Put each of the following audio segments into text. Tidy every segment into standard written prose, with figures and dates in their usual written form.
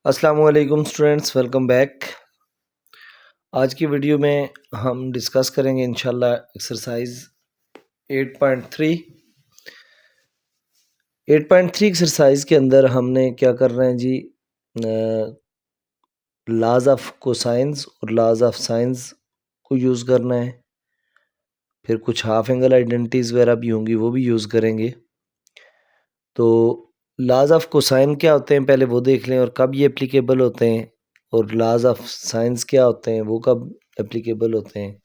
अस्सलाम वालेकुम students, welcome back. आज की वीडियो में हम डिस्कस करेंगे इंशाल्लाह एक्सरसाइज 8.3। 8.3 एक्सरसाइज के अंदर हमने क्या कर रहे हैं जी, लॉज ऑफ कोसाइंस और लॉज ऑफ साइंस को यूज़ करना है। फिर कुछ हाफ एंगल आइडेंटिटीज़ वगैरह भी होंगी, वो भी यूज़ करेंगे। तो लॉज ऑफ कोसाइन क्या होते हैं पहले वो देख लें, और कब ये एप्लीकेबल होते हैं, और लॉज ऑफ साइंस क्या होते हैं वो कब एप्लीकेबल होते हैं।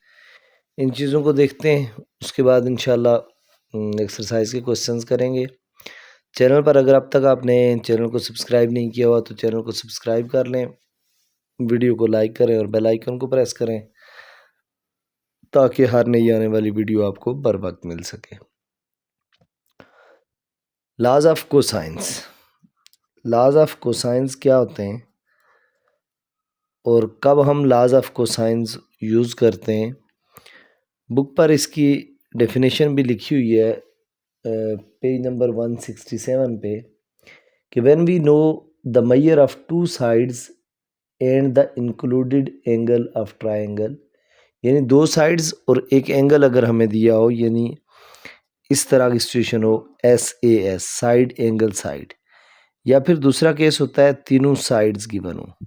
इन चीज़ों को देखते हैं, उसके बाद इंशाल्लाह एक्सरसाइज के क्वेश्चंस करेंगे। चैनल पर अगर अब तक आपने चैनल को सब्सक्राइब नहीं किया हुआ तो चैनल को सब्सक्राइब कर लें, वीडियो को लाइक करें और बेल आइकन को प्रेस करें ताकि हर नई आने वाली वीडियो आपको बर वक्त मिल सके। Laws of cosines, laws of cosines क्या होते हैं और कब हम लॉज ऑफ कोसाइंस यूज़ करते हैं। बुक पर इसकी डेफिनेशन भी लिखी हुई है पेज नंबर 167 पे, कि when we know the measure of two sides and the included angle of triangle, यानी दो साइड्स और एक एंगल अगर हमें दिया हो, यानी इस तरह की सिचुएशन हो SAS साइड एंगल साइड, या फिर दूसरा केस होता है तीनों साइड्स गिवन हो।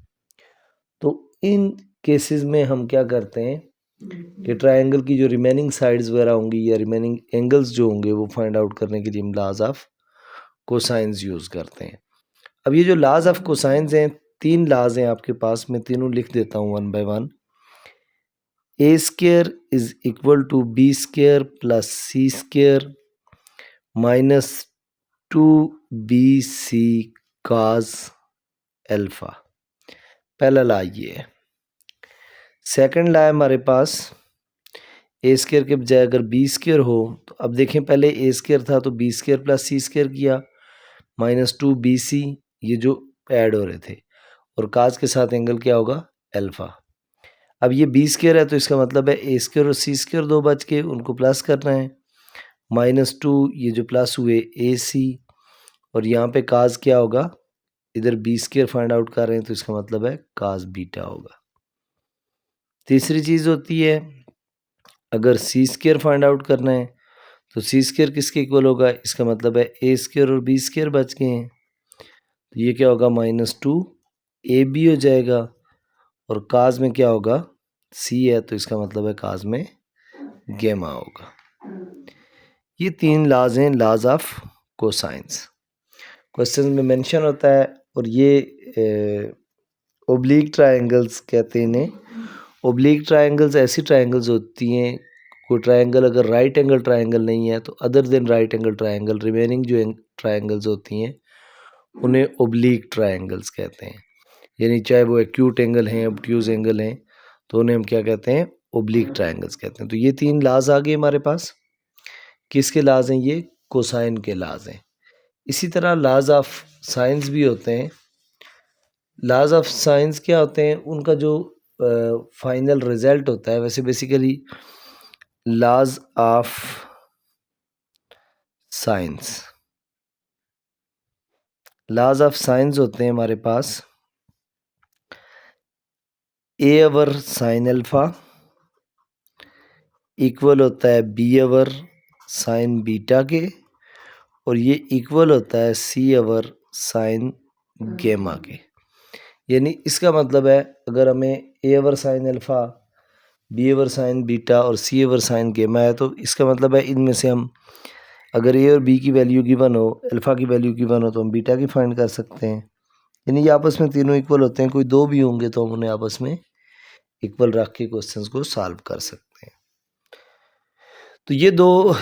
तो इन केसेस में हम क्या करते हैं कि ट्रायंगल की जो रिमेनिंग साइड्स वगैरह होंगी या रिमेनिंग एंगल्स जो होंगे वो फाइंड आउट करने के लिए हम लॉज ऑफ कोसाइंस यूज़ करते हैं। अब ये जो लॉज ऑफ कोसाइंस हैं, तीन लॉज हैं आपके पास, मैं तीनों लिख देता हूँ one by one. A square is equal to B square plus C square minus 2BC cos alpha. पहला लॉ ये है। सेकंड लॉ है हमारे पास, ए स्क्वायर के बजाय अगर बी स्क्वायर हो, तो अब देखें पहले ए स्क्वायर था तो B square plus C square किया माइनस 2BC, ये जो ऐड हो रहे थे, और काज के साथ एंगल क्या होगा अल्फा। अब ये बी स्क्वायर है तो इसका मतलब है ए स्क्वायर और सी स्क्वायर दो बच के, उनको प्लस करना है, -2 ये जो प्लस हुए AC, और यहाँ पे काज क्या होगा, इधर बी स्क्वायर फाइंड आउट कर रहे हैं तो इसका मतलब है काज बीटा होगा। तीसरी चीज़ होती है, अगर सी स्क्वायर फाइंड आउट करना है तो सी स्क्वायर किसके इक्वल होगा, इसका मतलब है ए स्क्वायर और बी स्क्वायर बच गए हैं, तो ये क्या होगा -2AB हो जाएगा, और काज में क्या होगा सी है तो इसका मतलब है काज में गेमा होगा। ये तीन लॉज हैं लॉज ऑफ कोसाइंस। क्वेश्चन में मेंशन होता है, और ये ओब्लिक ट्रायंगल्स कहते हैं इन्हें। ओब्लिक ट्रायंगल्स ऐसी ट्रायंगल्स होती हैं, कोई ट्रायंगल अगर राइट एंगल ट्रायंगल नहीं है तो other than right angle triangle remaining जो ट्रायंगल्स होती हैं उन्हें ओब्लिक ट्रायंगल्स कहते हैं। यानी चाहे वो एक्यूट एंगल हैं, ऑब्ट्यूज एंगल हैं, तो उन्हें हम क्या कहते हैं ओब्लिक ट्रायंगल्स कहते हैं। तो ये तीन लाज आ गए हमारे पास। किसके लाज हैं ये, कोसाइन के लाज हैं। इसी तरह लाज ऑफ साइंस भी होते हैं। लॉज ऑफ साइंस क्या होते हैं, उनका जो फाइनल रिजल्ट होता है, वैसे basically laws of sines, laws of sines होते हैं हमारे पास A over sine alpha equal होता है बी ओवर साइन बीटा के, और ये इक्वल होता है सी ओवर साइन गेमा के। यानी इसका मतलब है अगर हमें A over sine alpha, B over sine beta और सी ओवर साइन गेमा है, तो इसका मतलब है इनमें से हम अगर ए और बी की वैल्यू गिवन हो, अल्फ़ा की वैल्यू गिवन हो, तो हम बीटा की फाइंड कर सकते हैं। यानी ये आपस में तीनों इक्वल होते हैं, कोई दो भी होंगे तो हम उन्हें आपस में इक्वल रख के क्वेश्चंस को सॉल्व कर सकते हैं। तो ये दो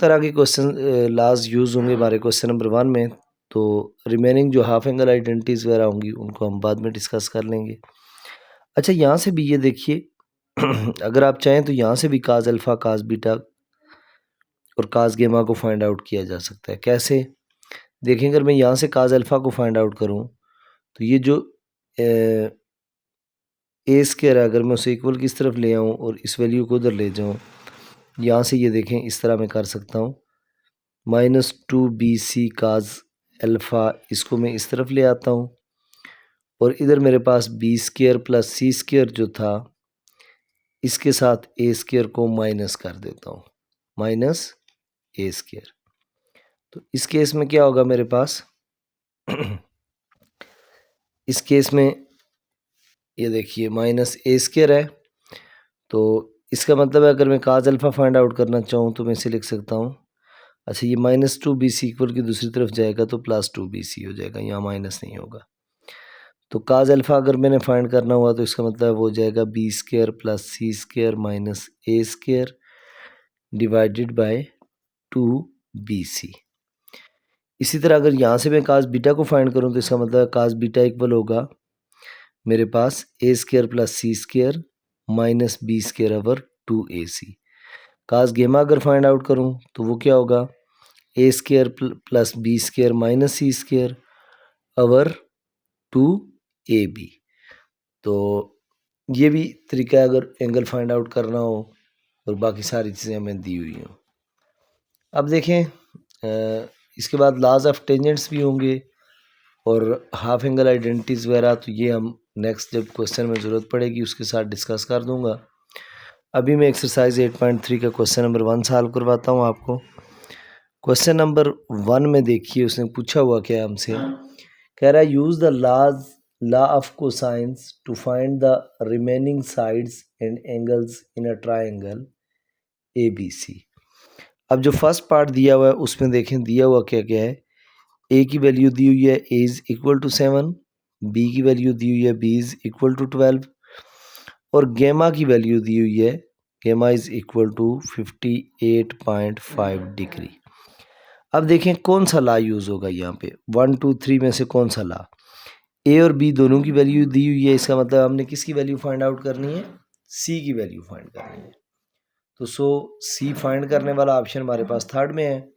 तरह के क्वेश्चन लॉज यूज़ होंगे हमारे क्वेश्चन नंबर 1 में। तो रिमेनिंग जो हाफ एंगल आइडेंटिटीज़ वगैरह होंगी उनको हम बाद में डिस्कस कर लेंगे। अच्छा, यहाँ से भी ये देखिए अगर आप चाहें तो यहाँ से भी काज अल्फ़ा, काज बीटा और काज गेमा को फाइंड आउट किया जा सकता है। कैसे देखें, अगर मैं यहाँ से काज अल्फ़ा को फाइंड आउट करूँ तो ये जो ए स्क्वायर है, अगर मैं उसे इक्वल किस तरफ ले आऊँ और इस वैल्यू को उधर ले जाऊँ, यहाँ से ये देखें इस तरह मैं कर सकता हूँ, -2BC काज अल्फ़ा, इसको मैं इस तरफ ले आता हूँ और इधर मेरे पास B square plus C square जो था, इसके साथ ए स्क्वायर को माइनस कर देता हूँ, माइनस ए स्क्वायर। तो इस केस में क्या होगा मेरे पास इस केस में ये देखिए माइनस ए स्क्वायर है, तो इसका मतलब है अगर मैं काज अल्फ़ा फाइंड आउट करना चाहूँ तो मैं इसे लिख सकता हूँ, अच्छा ये minus two B C equal की दूसरी तरफ जाएगा तो प्लस टू बी सी हो जाएगा, यहाँ माइनस नहीं होगा। तो काज अल्फ़ा अगर मैंने फाइंड करना हुआ तो इसका मतलब हो जाएगा B square plus C square minus A square divided by two B C. इसी तरह अगर यहाँ से मैं काज बीटा को फाइंड करूँ तो इसका मतलब काज बीटा इक्वल होगा मेरे पास A square plus C square minus B square over two A C. Cos gamma अगर फाइंड आउट करूँ तो वो क्या होगा, A square plus B square minus C square over two A B. तो ये भी तरीका है अगर एंगल फाइंड आउट करना हो और बाकी सारी चीज़ें हमें दी हुई हों। अब देखें इसके बाद लॉज ऑफ टेंजेंट्स भी होंगे और हाफ एंगल आइडेंटिटीज़ वगैरह, तो ये हम नेक्स्ट जब क्वेश्चन में ज़रूरत पड़ेगी उसके साथ डिस्कस कर दूंगा। अभी मैं एक्सरसाइज 8.3 का क्वेश्चन नंबर 1 सॉल्व करवाता हूँ आपको। क्वेश्चन नंबर 1 में देखिए उसने पूछा हुआ क्या हमसे, कह रहा है use the law of cosines to find the remaining sides and angles in a triangle A B C. अब जो फर्स्ट पार्ट दिया हुआ है उसमें देखें दिया हुआ क्या क्या है, ए की वैल्यू दी हुई है A is equal to 7, B की वैल्यू दी हुई है बी इज़ इक्वल टू 12 और गेमा की वैल्यू दी हुई है गेमा इज़ इक्वल टू 58.5 डिग्री। अब देखें कौन सा ला यूज़ होगा यहाँ पे, 1 2 3 में से कौन सा ला, ए और बी दोनों की वैल्यू दी हुई है, इसका मतलब हमने किसकी वैल्यू फाइंड आउट करनी है, सी की वैल्यू फाइंड करनी है। तो सी फाइंड करने वाला ऑप्शन हमारे पास थर्ड में है।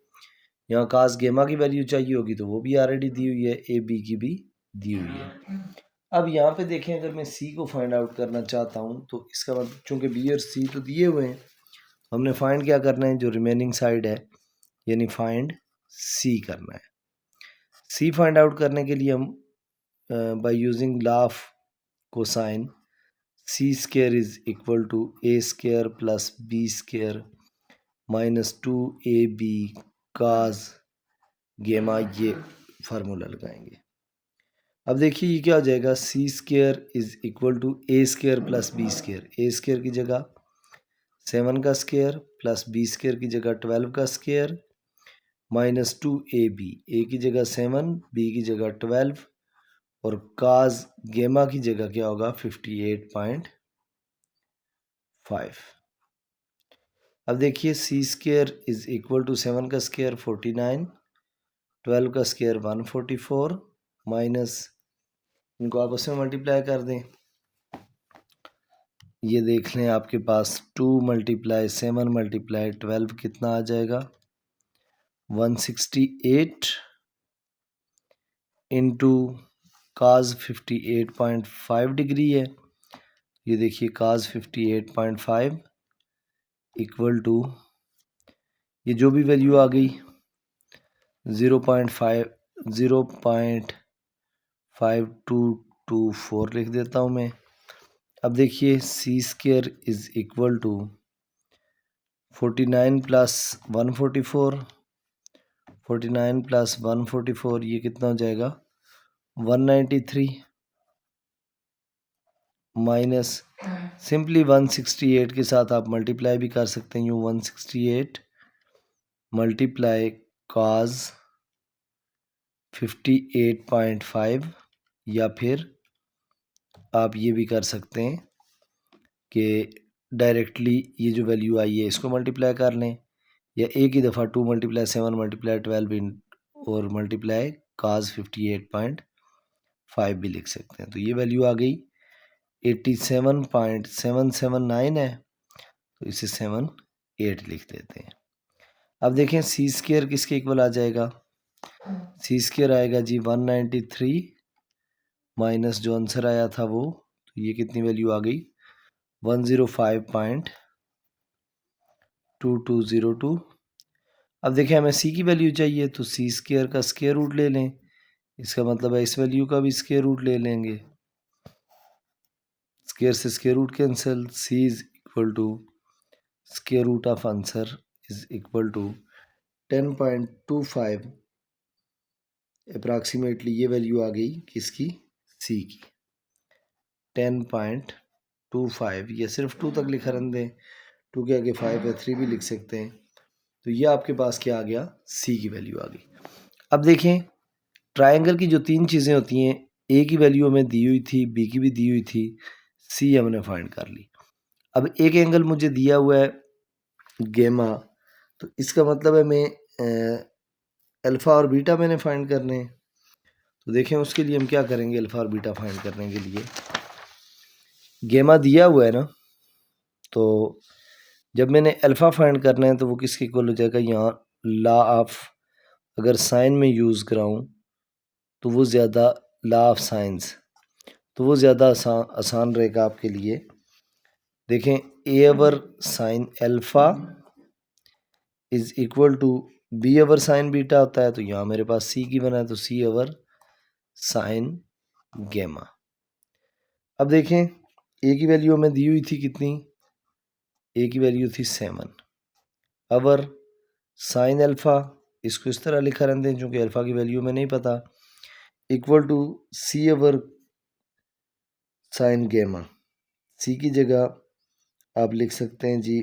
यहाँ कास गेमा की वैल्यू चाहिए होगी तो वो भी ऑलरेडी दी हुई है, ए बी की भी दी हुई है। अब यहाँ पे देखें अगर मैं सी को फाइंड आउट करना चाहता हूँ तो इसका मतलब चूँकि बी और सी तो दिए हुए हैं, हमने फाइंड क्या करना है, जो रिमेनिंग साइड है यानी फाइंड सी करना है। सी फाइंड आउट करने के लिए हम by using law of cosine C square is equal to A square plus B square minus two A B cos gamma, ये फार्मूला लगाएंगे। अब देखिए ये क्या हो जाएगा, C square is equal to A square plus B square, A square की जगह 7 का स्क्वायर प्लस बी स्क्वायर की जगह 12 का square minus two A B, A की जगह 7 बी की जगह 12 और काज गेमा की जगह क्या होगा 58.5। अब देखिए C square is equal to 7 का स्क्वायर 49, 12 का स्क्वायर 144 माइनस, इनको आपस में मल्टीप्लाई कर दें, ये देख लें आपके पास 2 मल्टीप्लाई 7 मल्टीप्लाई 12 कितना आ जाएगा 168 इंटू काज 58.5 डिग्री है। ये देखिए काज 58.5 इक्वल टू ये जो भी वैल्यू आ गई 0.5224 लिख देता हूँ मैं। अब देखिए C square is equal to 49 plus 144, 49 plus 144 ये कितना हो जाएगा 193 माइनस सिंपली 168 के साथ आप मल्टीप्लाई भी कर सकते हैं, यूँ 168 मल्टीप्लाई काज 58.5 या फिर आप ये भी कर सकते हैं कि डायरेक्टली ये जो वैल्यू आई है इसको मल्टीप्लाई कर लें, या एक ही दफ़ा 2 मल्टीप्लाई 7 मल्टीप्लाई 12 इन और मल्टीप्लाई काज 58.5 भी लिख सकते हैं। तो ये वैल्यू आ गई 87.779 है, तो इसे 78 लिख देते हैं। अब देखें सी स्क्वायर किसके इक्वल आ जाएगा, सी स्क्वायर आएगा जी 193 माइनस जो आंसर आया था वो, तो ये कितनी वैल्यू आ गई 105.2202। अब देखें हमें सी की वैल्यू चाहिए तो सी स्क्वायर का स्क्वायर रूट ले लें, इसका मतलब है इस वैल्यू का भी स्क्वायर रूट ले लेंगे स्क्वायर से square root cancel, C is equal to square root of answer is equal to 10.25। Approximately ये वैल्यू आ गई किसकी, सी की 10.25। ये सिर्फ 2 तक लिखा रहने दें, 2 के आगे 5 या 3 भी लिख सकते हैं। तो ये आपके पास क्या आ गया, सी की वैल्यू आ गई। अब देखें ट्रायंगल की जो 3 चीज़ें होती हैं, ए की वैल्यू हमें दी हुई थी, बी की भी दी हुई थी, सी हमने फाइंड कर ली। अब एक एंगल मुझे दिया हुआ है गेमा, तो इसका मतलब है मैं अल्फ़ा और बीटा मैंने फाइंड करने हैं। तो देखें उसके लिए हम क्या करेंगे, अल्फ़ा और बीटा फाइंड करने के लिए गेमा दिया हुआ है ना, तो जब मैंने अल्फ़ा फाइंड करना है तो वो किसके इक्वल हो जाएगा, यहाँ लॉ ऑफ, अगर साइन में यूज़ कराऊँ तो वो ज़्यादा, लॉ ऑफ साइंस, तो वो ज़्यादा आसान रहेगा आपके लिए। देखें A over sine alpha is equal to B over sine beta होता है, तो यहाँ मेरे पास सी की बना है, तो सी ओवर साइन गेमा। अब देखें ए की वैल्यू हमें दी हुई थी कितनी, ए की वैल्यू थी 7 ओवर साइन अल्फ़ा, इसको इस तरह लिखा रहते हैं क्योंकि अल्फ़ा की वैल्यू हमें नहीं पता, equal to C over sine gamma. C की जगह आप लिख सकते हैं जी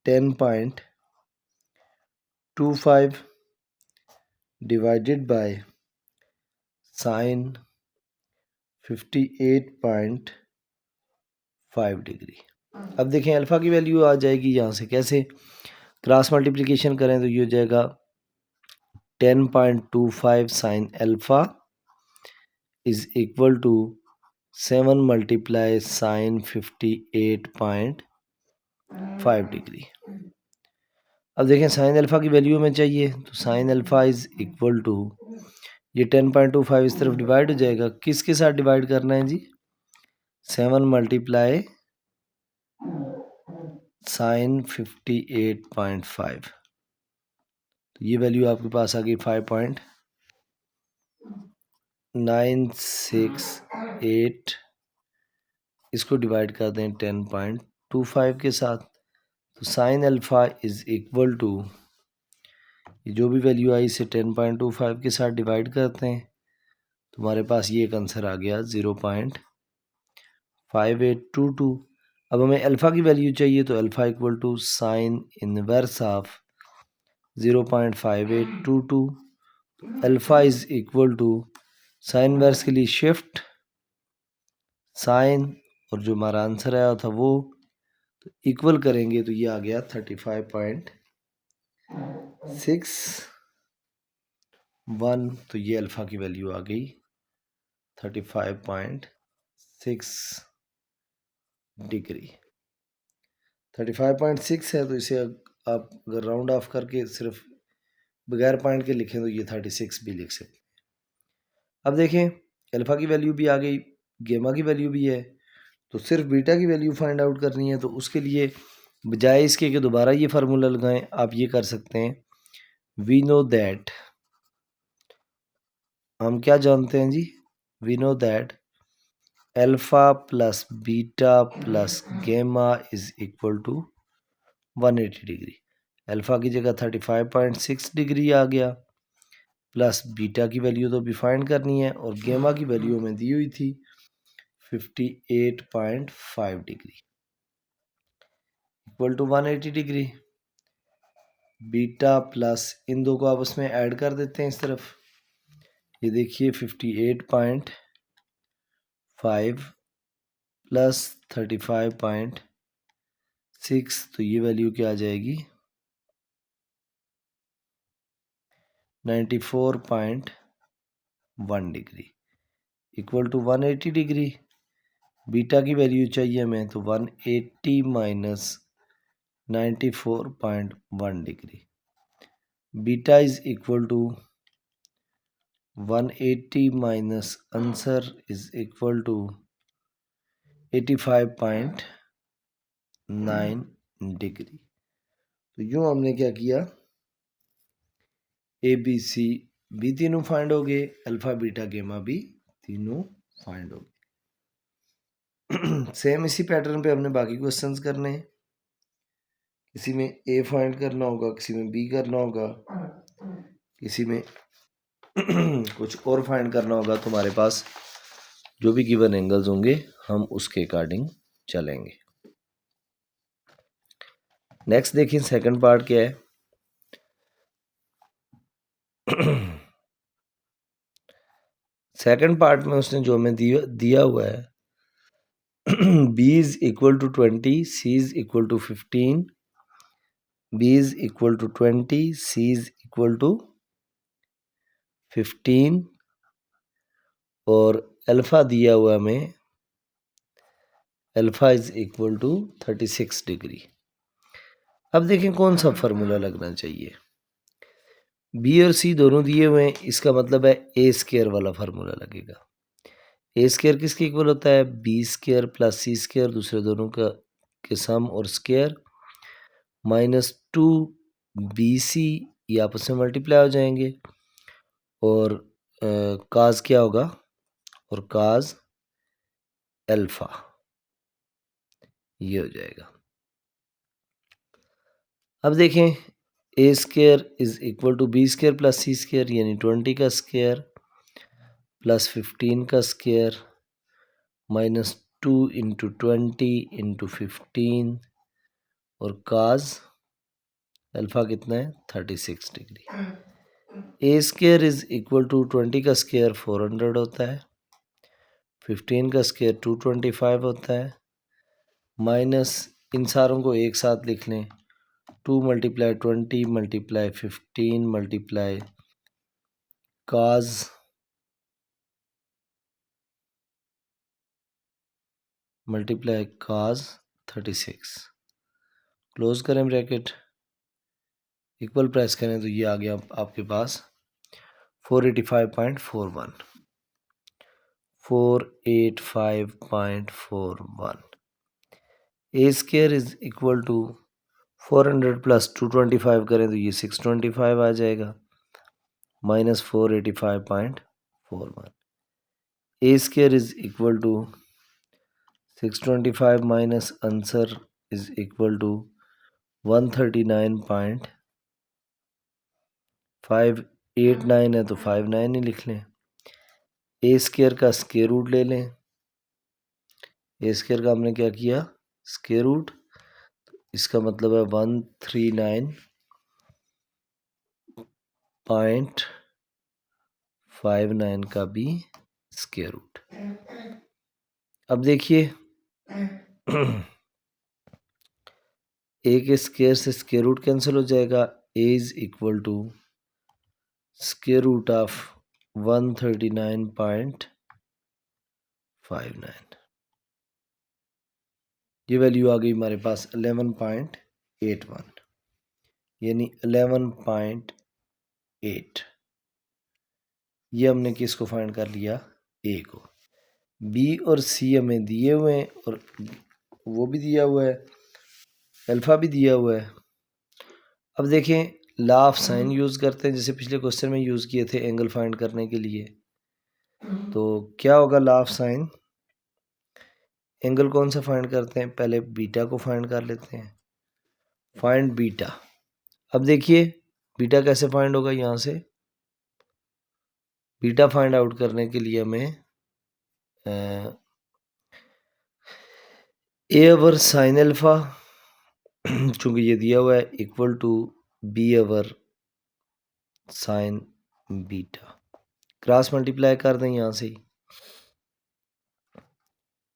10.25 डिवाइडेड बाय साइन 58.5 डिग्री। अब देखें अल्फ़ा की वैल्यू आ जाएगी यहाँ से, कैसे क्रॉस मल्टीप्लिकेशन करें तो ये हो जाएगा 10.25 sine alpha is equal to 7 multiply sine 58.5 degree. अब देखें साइन अल्फ़ा की वैल्यू हमें चाहिए, तो sine alpha is equal to, ये 10.25 इस तरफ डिवाइड हो जाएगा, किसके साथ डिवाइड करना है जी, 7 मल्टीप्लाई साइन 58.5, तो ये वैल्यू आपके पास आ गई 5.968। इसको डिवाइड कर दें 10.25 के साथ, तो sine alpha is equal to, जो भी वैल्यू आई इसे 10.25 के साथ डिवाइड करते हैं, तो हमारे पास ये एक आंसर आ गया 0.5822। अब हमें अल्फ़ा की वैल्यू चाहिए, तो alpha equal to sine inverse of 0.5822, alpha is equal to sine inverse के लिए शिफ्ट साइन, और जो हमारा आंसर आया था वो तो इक्वल करेंगे तो ये आ गया 35.61, तो ये अल्फ़ा की वैल्यू आ गई 35.6 डिग्री। 35.6 है, तो इसे आप अगर राउंड ऑफ करके सिर्फ बगैर पॉइंट के लिखें तो ये 36 भी लिख सकते हैं। अब देखें अल्फ़ा की वैल्यू भी आ गई, गेमा की वैल्यू भी है, तो सिर्फ बीटा की वैल्यू फाइंड आउट करनी है। तो उसके लिए बजाय इसके कि दोबारा ये फार्मूला लगाएं, आप ये कर सकते हैं, वी नो दैट, हम क्या जानते हैं जी, we know that alpha plus beta plus gamma is equal to 180 degree. Alpha की जगह 35.6 डिग्री आ गया, प्लस बीटा की वैल्यू तो भी फाइंड करनी है, और गेमा की वैल्यू हमें दी हुई थी 58.5 degree equal to 180 degree. Beta plus इन दो को आपस में ऐड कर देते हैं इस तरफ, ये देखिए 58.5 प्लस 35.6, तो ये वैल्यू क्या आ जाएगी 94.1 degree equal to 180 degree. Beta की वैल्यू चाहिए हमें, तो 180 minus 94.1 degree, beta is equal to 180 minus answer is equal to 85.9 degree. तो यूँ हमने क्या किया, ए बी सी भी तीनों फाइंड हो गए, अल्फ़ा बीटा गेमा भी तीनों फाइंड हो गए। सेम इसी पैटर्न पे हमने बाकी क्वेश्चंस करने हैं। किसी में ए फाइंड करना होगा, किसी में बी करना होगा, किसी में कुछ और फाइंड करना होगा। तुम्हारे पास जो भी गिवन एंगल्स होंगे हम उसके अकॉर्डिंग चलेंगे। नेक्स्ट देखिए सेकंड पार्ट क्या है। सेकंड पार्ट में उसने जो हमें दिया हुआ है b is equal to 20, c is equal to 15, b is equal to 20, c is equal to 15 और अल्फा दिया हुआ हमें, alpha is equal to 36 degree. अब देखें कौन सा फार्मूला लगना चाहिए। बी और सी दोनों दिए हुए हैं, इसका मतलब है ए स्क्वायर वाला फार्मूला लगेगा। ए स्क्वायर किसके इक्वल होता है, B square plus C square, दूसरे दोनों का के सम और स्क्वायर, माइनस 2bc, ये आपस में मल्टीप्लाई हो जाएंगे और काज क्या होगा, और काज अल्फा, ये हो जाएगा। अब देखें A square is equal to B square plus C square, यानी 20 का स्क्वायर प्लस 15 का स्क्वायर माइनस 2 इंटू 20 इंटू 15 और काज अल्फा कितना है 36 degree. A square is equal to 20 का स्क्वायर 400 होता है, 15 का स्क्वायर 225 होता है, माइनस इन सारों को एक साथ लिख लें, 2 multiply 20 multiply 15 multiply cos multiply cos 36, close करें ब्रैकेट, इक्वल प्रेस करें तो ये आ गया आपके पास 485.41, 485.41। A square is equal to 400 plus 225 करें तो ये 625 आ जाएगा, minus 485.41। A square is equal to 625 minus answer is equal to 139.589 है तो 59 ही लिख लें। ए स्क्वायर का स्क्वायर रूट ले लें, ए स्क्वायर का हमने क्या किया स्क्वायर रूट, इसका मतलब है 139.59 का भी स्क्वायर रूट। अब देखिए ए के स्क्वायर से स्क्वायर रूट कैंसिल हो जाएगा, A is equal to square root of 139.59, ये वैल्यू आ गई हमारे पास 11.81, यानी 11.8। ये हमने किसको फाइंड कर लिया, ए को। बी और सी हमें दिए हुए हैं और वो भी दिया हुआ है, अल्फा भी दिया हुआ है। अब देखें लॉ ऑफ साइन यूज़ करते हैं, जैसे पिछले क्वेश्चन में यूज़ किए थे एंगल फाइंड करने के लिए। तो क्या होगा लॉ ऑफ साइन, एंगल कौन सा फाइंड करते हैं, पहले बीटा को फाइंड कर लेते हैं, फाइंड बीटा। अब देखिए बीटा कैसे फाइंड होगा, यहाँ से बीटा फाइंड आउट करने के लिए हमें ए ओवर साइन अल्फा चूंकि ये दिया हुआ है equal to B over sine beta, cross multiply कर दें यहाँ से,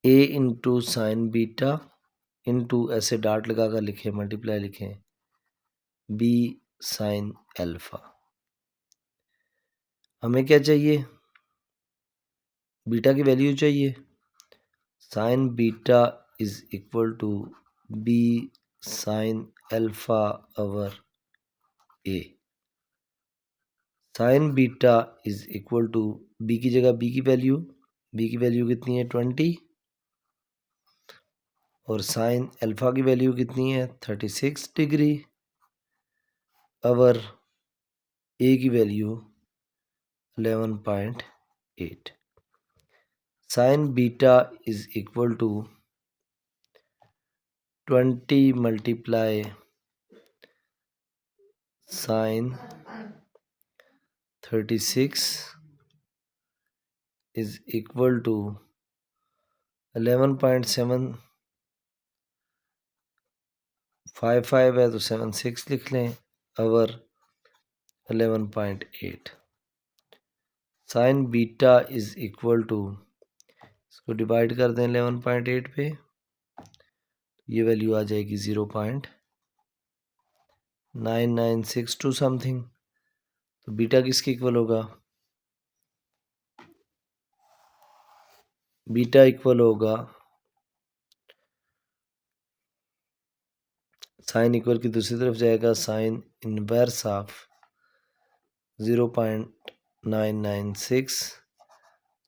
A into sine beta into ऐसे डॉट लगा कर लिखें, मल्टीप्लाई लिखें बी साइन अल्फा। हमें क्या चाहिए, बीटा की वैल्यू चाहिए, sine beta is equal to B sine alpha over A. Sine beta is equal to B की जगह बी की वैल्यू कितनी है 20 और साइन अल्फा की वैल्यू कितनी है 36 डिग्री ओवर ए की value 11.8। Sine beta is equal to 20 multiply sine 36 is equal to 11.755 है तो 76 लिख लें over 11.8। Sine beta is equal to, इसको डिवाइड कर दें 11.8 पे, ये वैल्यू आ जाएगी 0.9962 समथिंग। तो बीटा किसके इक्वल होगा? बीटा इक्वल होगा साइन इक्वल की दूसरी तरफ जाएगा sine inverse of 0.996।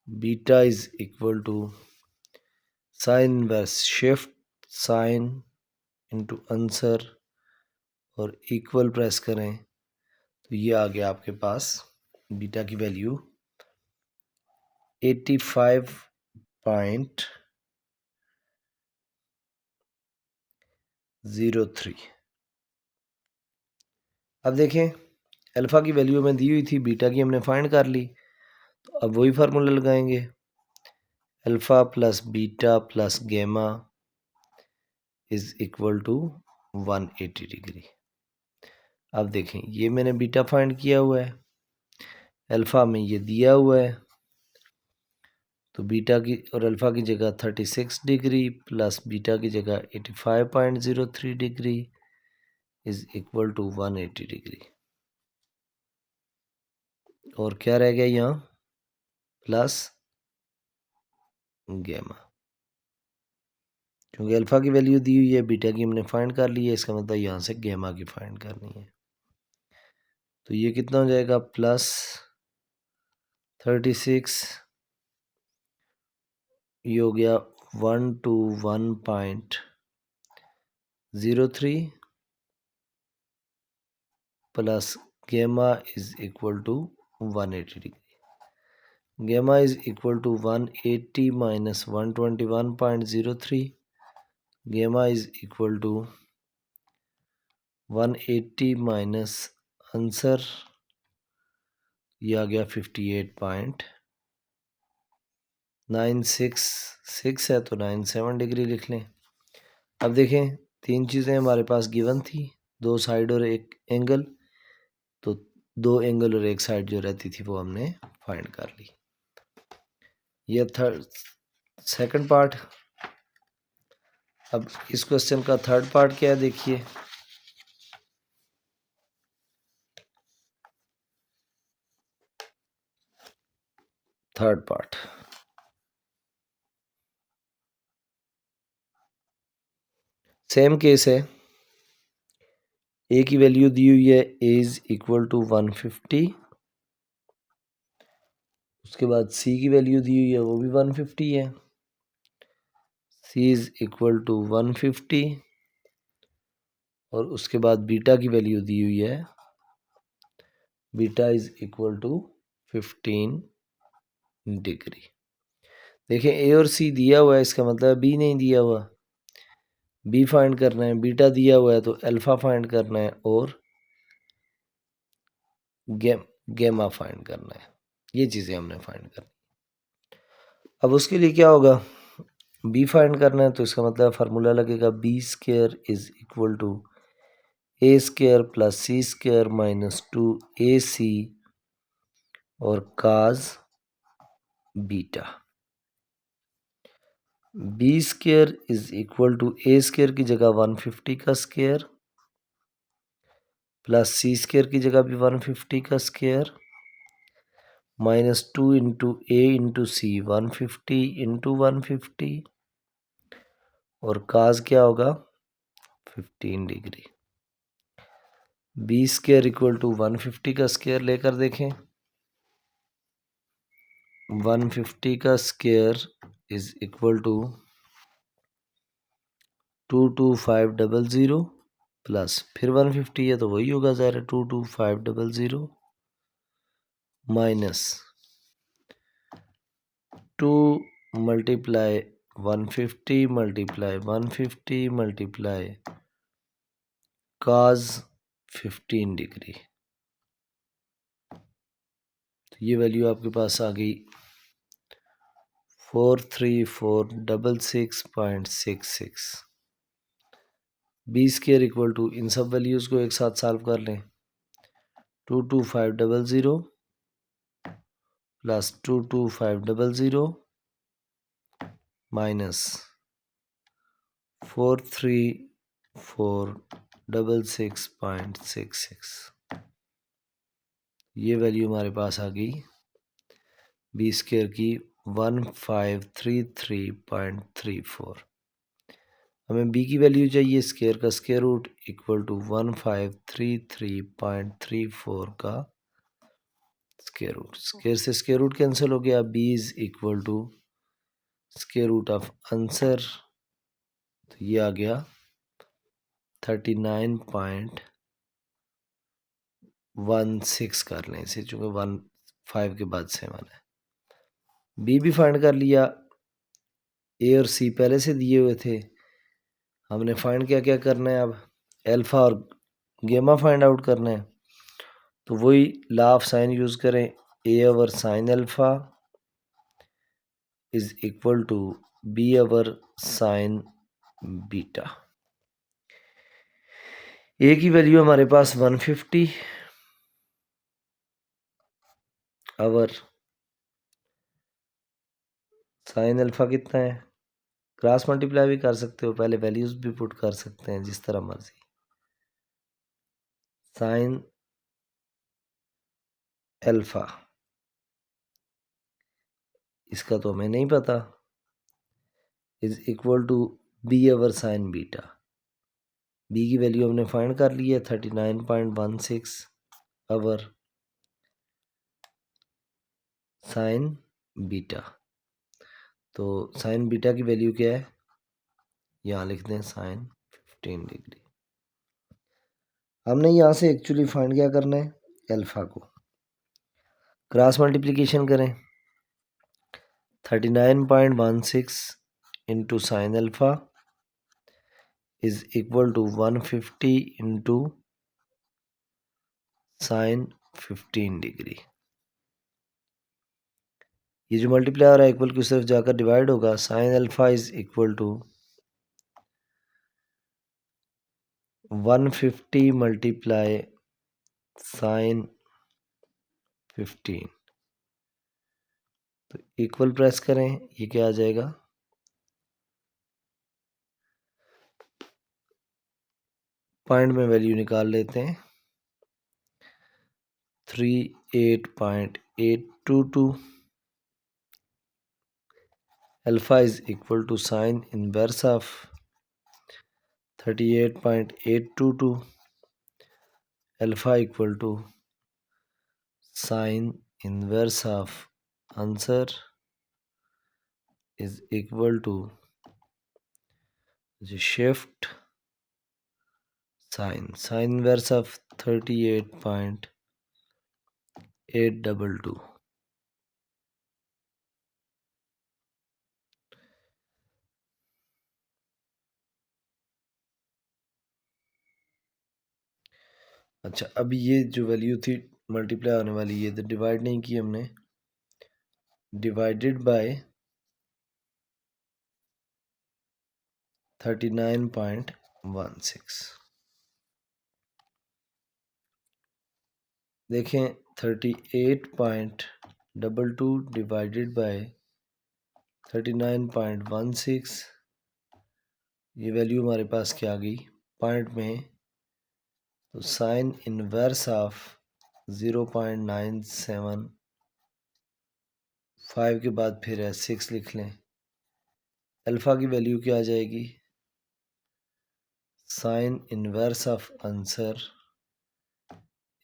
Beta is equal to sine inverse shift sine into answer और इक्वल प्रेस करें तो ये आ गया आपके पास बीटा की वैल्यू 85.03। अब देखें अल्फ़ा की वैल्यू हमें दी हुई थी, बीटा की हमने फाइंड कर ली, तो अब वही फार्मूला लगाएंगे, alpha plus beta plus gamma is equal to 180 degree. अब देखें ये मैंने बीटा फाइंड किया हुआ है, अल्फ़ा में ये दिया हुआ है, तो बीटा की और अल्फ़ा की जगह 36 डिग्री प्लस बीटा की जगह 85.03 degree is equal to 180 degree. और क्या रह गया यहाँ? प्लस गैमा, क्योंकि अल्फ़ा की वैल्यू दी हुई है, बीटा की हमने फाइंड कर ली है, इसका मतलब यहाँ से गैमा की फाइंड करनी है। तो ये कितना हो जाएगा? प्लस 36, ये हो गया 121.03 plus gamma is equal to 180 degree. Gamma is equal to 180 minus 121.03, gamma is equal to 180 minus answer, ये आ गया 58.966 है तो 97 डिग्री लिख लें। अब देखें तीन चीज़ें हमारे पास गिवन थी, दो साइड और एक एंगल, तो दो एंगल और एक साइड जो रहती थी वो हमने फाइंड कर ली। ये सेकंड पार्ट। अब इस क्वेश्चन का थर्ड पार्ट क्या है देखिए। थर्ड पार्ट, सेम केस है, ए की वैल्यू दी हुई है, ए इज इक्वल टू 150, उसके बाद सी की वैल्यू दी हुई है वो भी 150 है, सी इज इक्वल टू 150, और उसके बाद बीटा की वैल्यू दी हुई है, beta is equal to 15 degree. देखें ए और सी दिया हुआ है, इसका मतलब बी नहीं दिया हुआ, बी फाइंड करना है, बीटा दिया हुआ है तो अल्फा फाइंड करना है और गैमा फाइंड करना है, ये चीज़ें हमने फाइंड करनी। अब उसके लिए क्या होगा? बी फाइंड करना है तो इसका मतलब फार्मूला लगेगा B square is equal to A square plus C square minus 2ac और cos beta. B square is equal to A square की जगह 150 का स्क्वायर प्लस सी स्क्वायर की जगह भी 150 का square minus 2 into A into C 150 into 150 और cos क्या होगा? 15 degree. B square equal to 150 का स्क्वायर लेकर देखें, 150 का square is equal to 22500 plus फिर 150 है तो वही होगा ज़रा 22500 minus 2 multiply 150 multiply 150 multiply cos 15 degree. तो ये वैल्यू आपके पास आ गई 43466.66। बी स्केयर इक्वल टू, इन सब वैल्यूज़ को एक साथ सॉल्व कर लें, 22500 प्लस 22500 माइनस 43466.66। ये वैल्यू हमारे पास आ गई बी स्केयर की 1533.34। हमें बी की वैल्यू चाहिए, स्केयर का स्केयर रूट इक्वल टू 1533.34 का स्केयर रूट। स्केयर से स्केयर रूट कैंसिल हो गया, B is equal to square root of answer, तो ये आ गया 39.16 कर लें इसे, चूँकि 15 के बाद 7 है। बी भी फाइंड कर लिया, ए और सी पहले से दिए हुए थे। हमने फाइंड क्या क्या करना है, अब अल्फा और गेमा फाइंड आउट करना है। तो वही लॉ ऑफ साइन यूज़ करें, A over sine alpha is equal to B over sine beta. A की वैल्यू हमारे पास 150 ओवर साइन अल्फा कितना है, क्रॉस मल्टीप्लाई भी कर सकते हो, पहले वैल्यूज भी पुट कर सकते हैं जिस तरह मर्जी। साइन अल्फा इसका तो हमें नहीं पता, is equal to B over sine beta. B की वैल्यू हमने फाइंड कर ली है 39.16 ओवर साइन बीटा। तो साइन बीटा की वैल्यू क्या है, यहाँ लिख दें साइन 15 डिग्री। हमने यहाँ से एक्चुअली फाइंड क्या करना है, अल्फा को। क्रॉस मल्टीप्लिकेशन करें, 39.16 into sine alpha is equal to 150 into sine 15 degree. ये जो मल्टीप्लाई हो रहा है इक्वल की सिर्फ जाकर डिवाइड होगा। Sine alpha is equal to 150 multiply sine 15। तो इक्वल प्रेस करें, ये क्या आ जाएगा, पॉइंट में वैल्यू निकाल लेते हैं, 38.822। Alpha is equal to sine inverse of 38.822। Alpha equal to sine inverse of answer is equal to shift sine inverse of 38.822। अच्छा, अभी ये जो वैल्यू थी मल्टीप्लाई होने वाली, ये तो डिवाइड नहीं की हमने, डिवाइडेड बाय 39.16। देखें 38.22 डिवाइडेड बाय 39.16, ये वैल्यू हमारे पास क्या आ गई पॉइंट में, तो साइन इनवर्स ऑफ 0.975 के बाद फिर है 6 लिख लें। अल्फा की वैल्यू क्या आ जाएगी, sine inverse of answer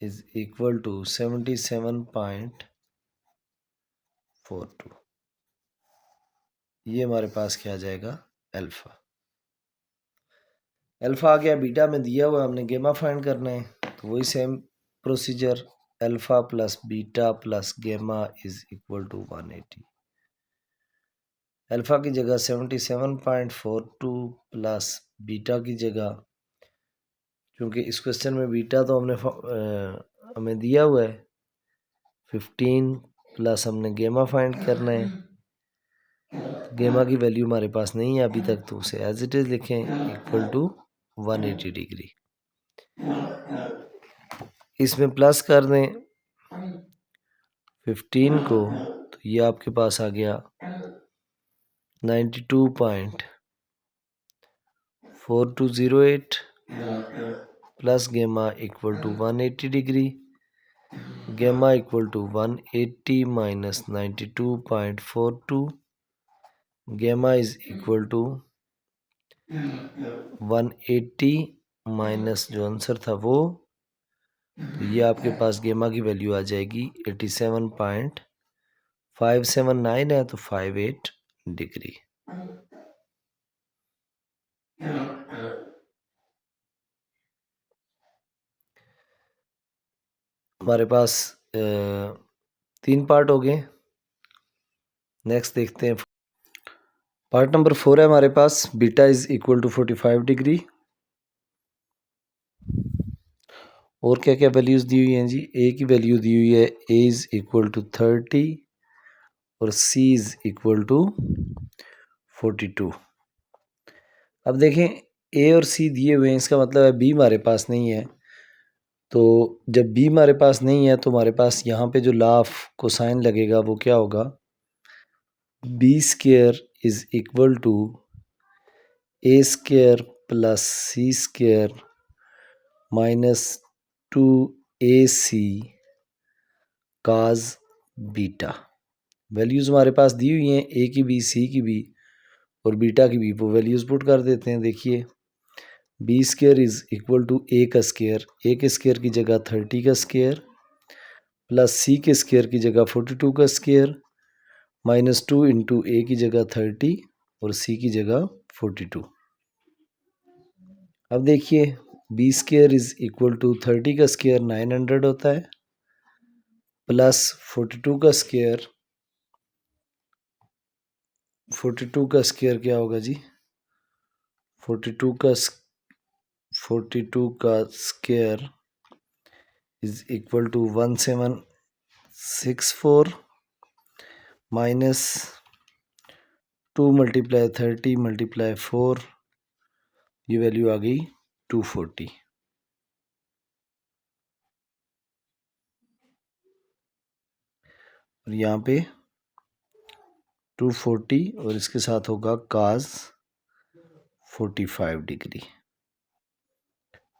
is equal to 77.42। ये हमारे पास क्या आ जाएगा, अल्फा। अल्फा आ गया, बीटा में दिया हुआ, हमने गेमा फाइंड करना है, तो वही same procedure, alpha plus beta plus gamma is equal to 180। Alpha की जगह 77.42 प्लस बीटा की जगह, क्योंकि इस क्वेश्चन में बीटा तो हमें दिया हुआ है 15 प्लस हमने गेमा फाइंड करना है। गेमा की वैल्यू हमारे पास नहीं है अभी तक, तो उसे एज इट इज़ लिखें इक्वल टू 180 डिग्री। इसमें प्लस कर दें 15 को, तो ये आपके पास आ गया 92.4208 प्लस गेमा equal to 180 degree. Gamma equal to 180 minus 92.42, गेमा इज इक्वल टू 180 माइनस जो आंसर था वो, तो ये आपके पास गेमा की वैल्यू आ जाएगी 87.579 है, तो 58 डिग्री। हमारे पास 3 पार्ट हो गए। नेक्स्ट देखते हैं पार्ट नंबर 4 है हमारे पास, beta is equal to 45 degree. और क्या क्या वैल्यूज़ दी हुई हैं जी? ए की वैल्यू दी हुई है ए इज़ इक्वल टू 30 और सी इज़ इक्वल टू 42। अब देखें ए और सी दिए हुए हैं, इसका मतलब है बी हमारे पास नहीं है। तो जब बी हमारे पास नहीं है तो हमारे पास यहाँ पे जो लॉ ऑफ कोसाइन लगेगा वो क्या होगा? B square is equal to A square plus C square minus 2ac cos beta. Values हमारे पास दी हुई हैं ए की भी, सी की भी और बीटा की भी, वो वैल्यूज़ पुट कर देते हैं। देखिए B square is equal to A का स्क्वायर, ए के स्क्वायर की जगह 30 का स्क्वायर प्लस सी के स्क्वायर की जगह 42 का स्क्वायर माइनस 2 इंटू ए की जगह 30 और सी की जगह 42। अब देखिए B square is equal to 30 का स्क्वायर 900 होता है प्लस 42 का स्क्वायर, 42 का स्क्वायर क्या होगा जी? 42 का square is equal to 1764 minus 2 multiply 30 multiply 4, ये वैल्यू आ गई 240। और यहाँ पे 240 और इसके साथ होगा cos 45 degree.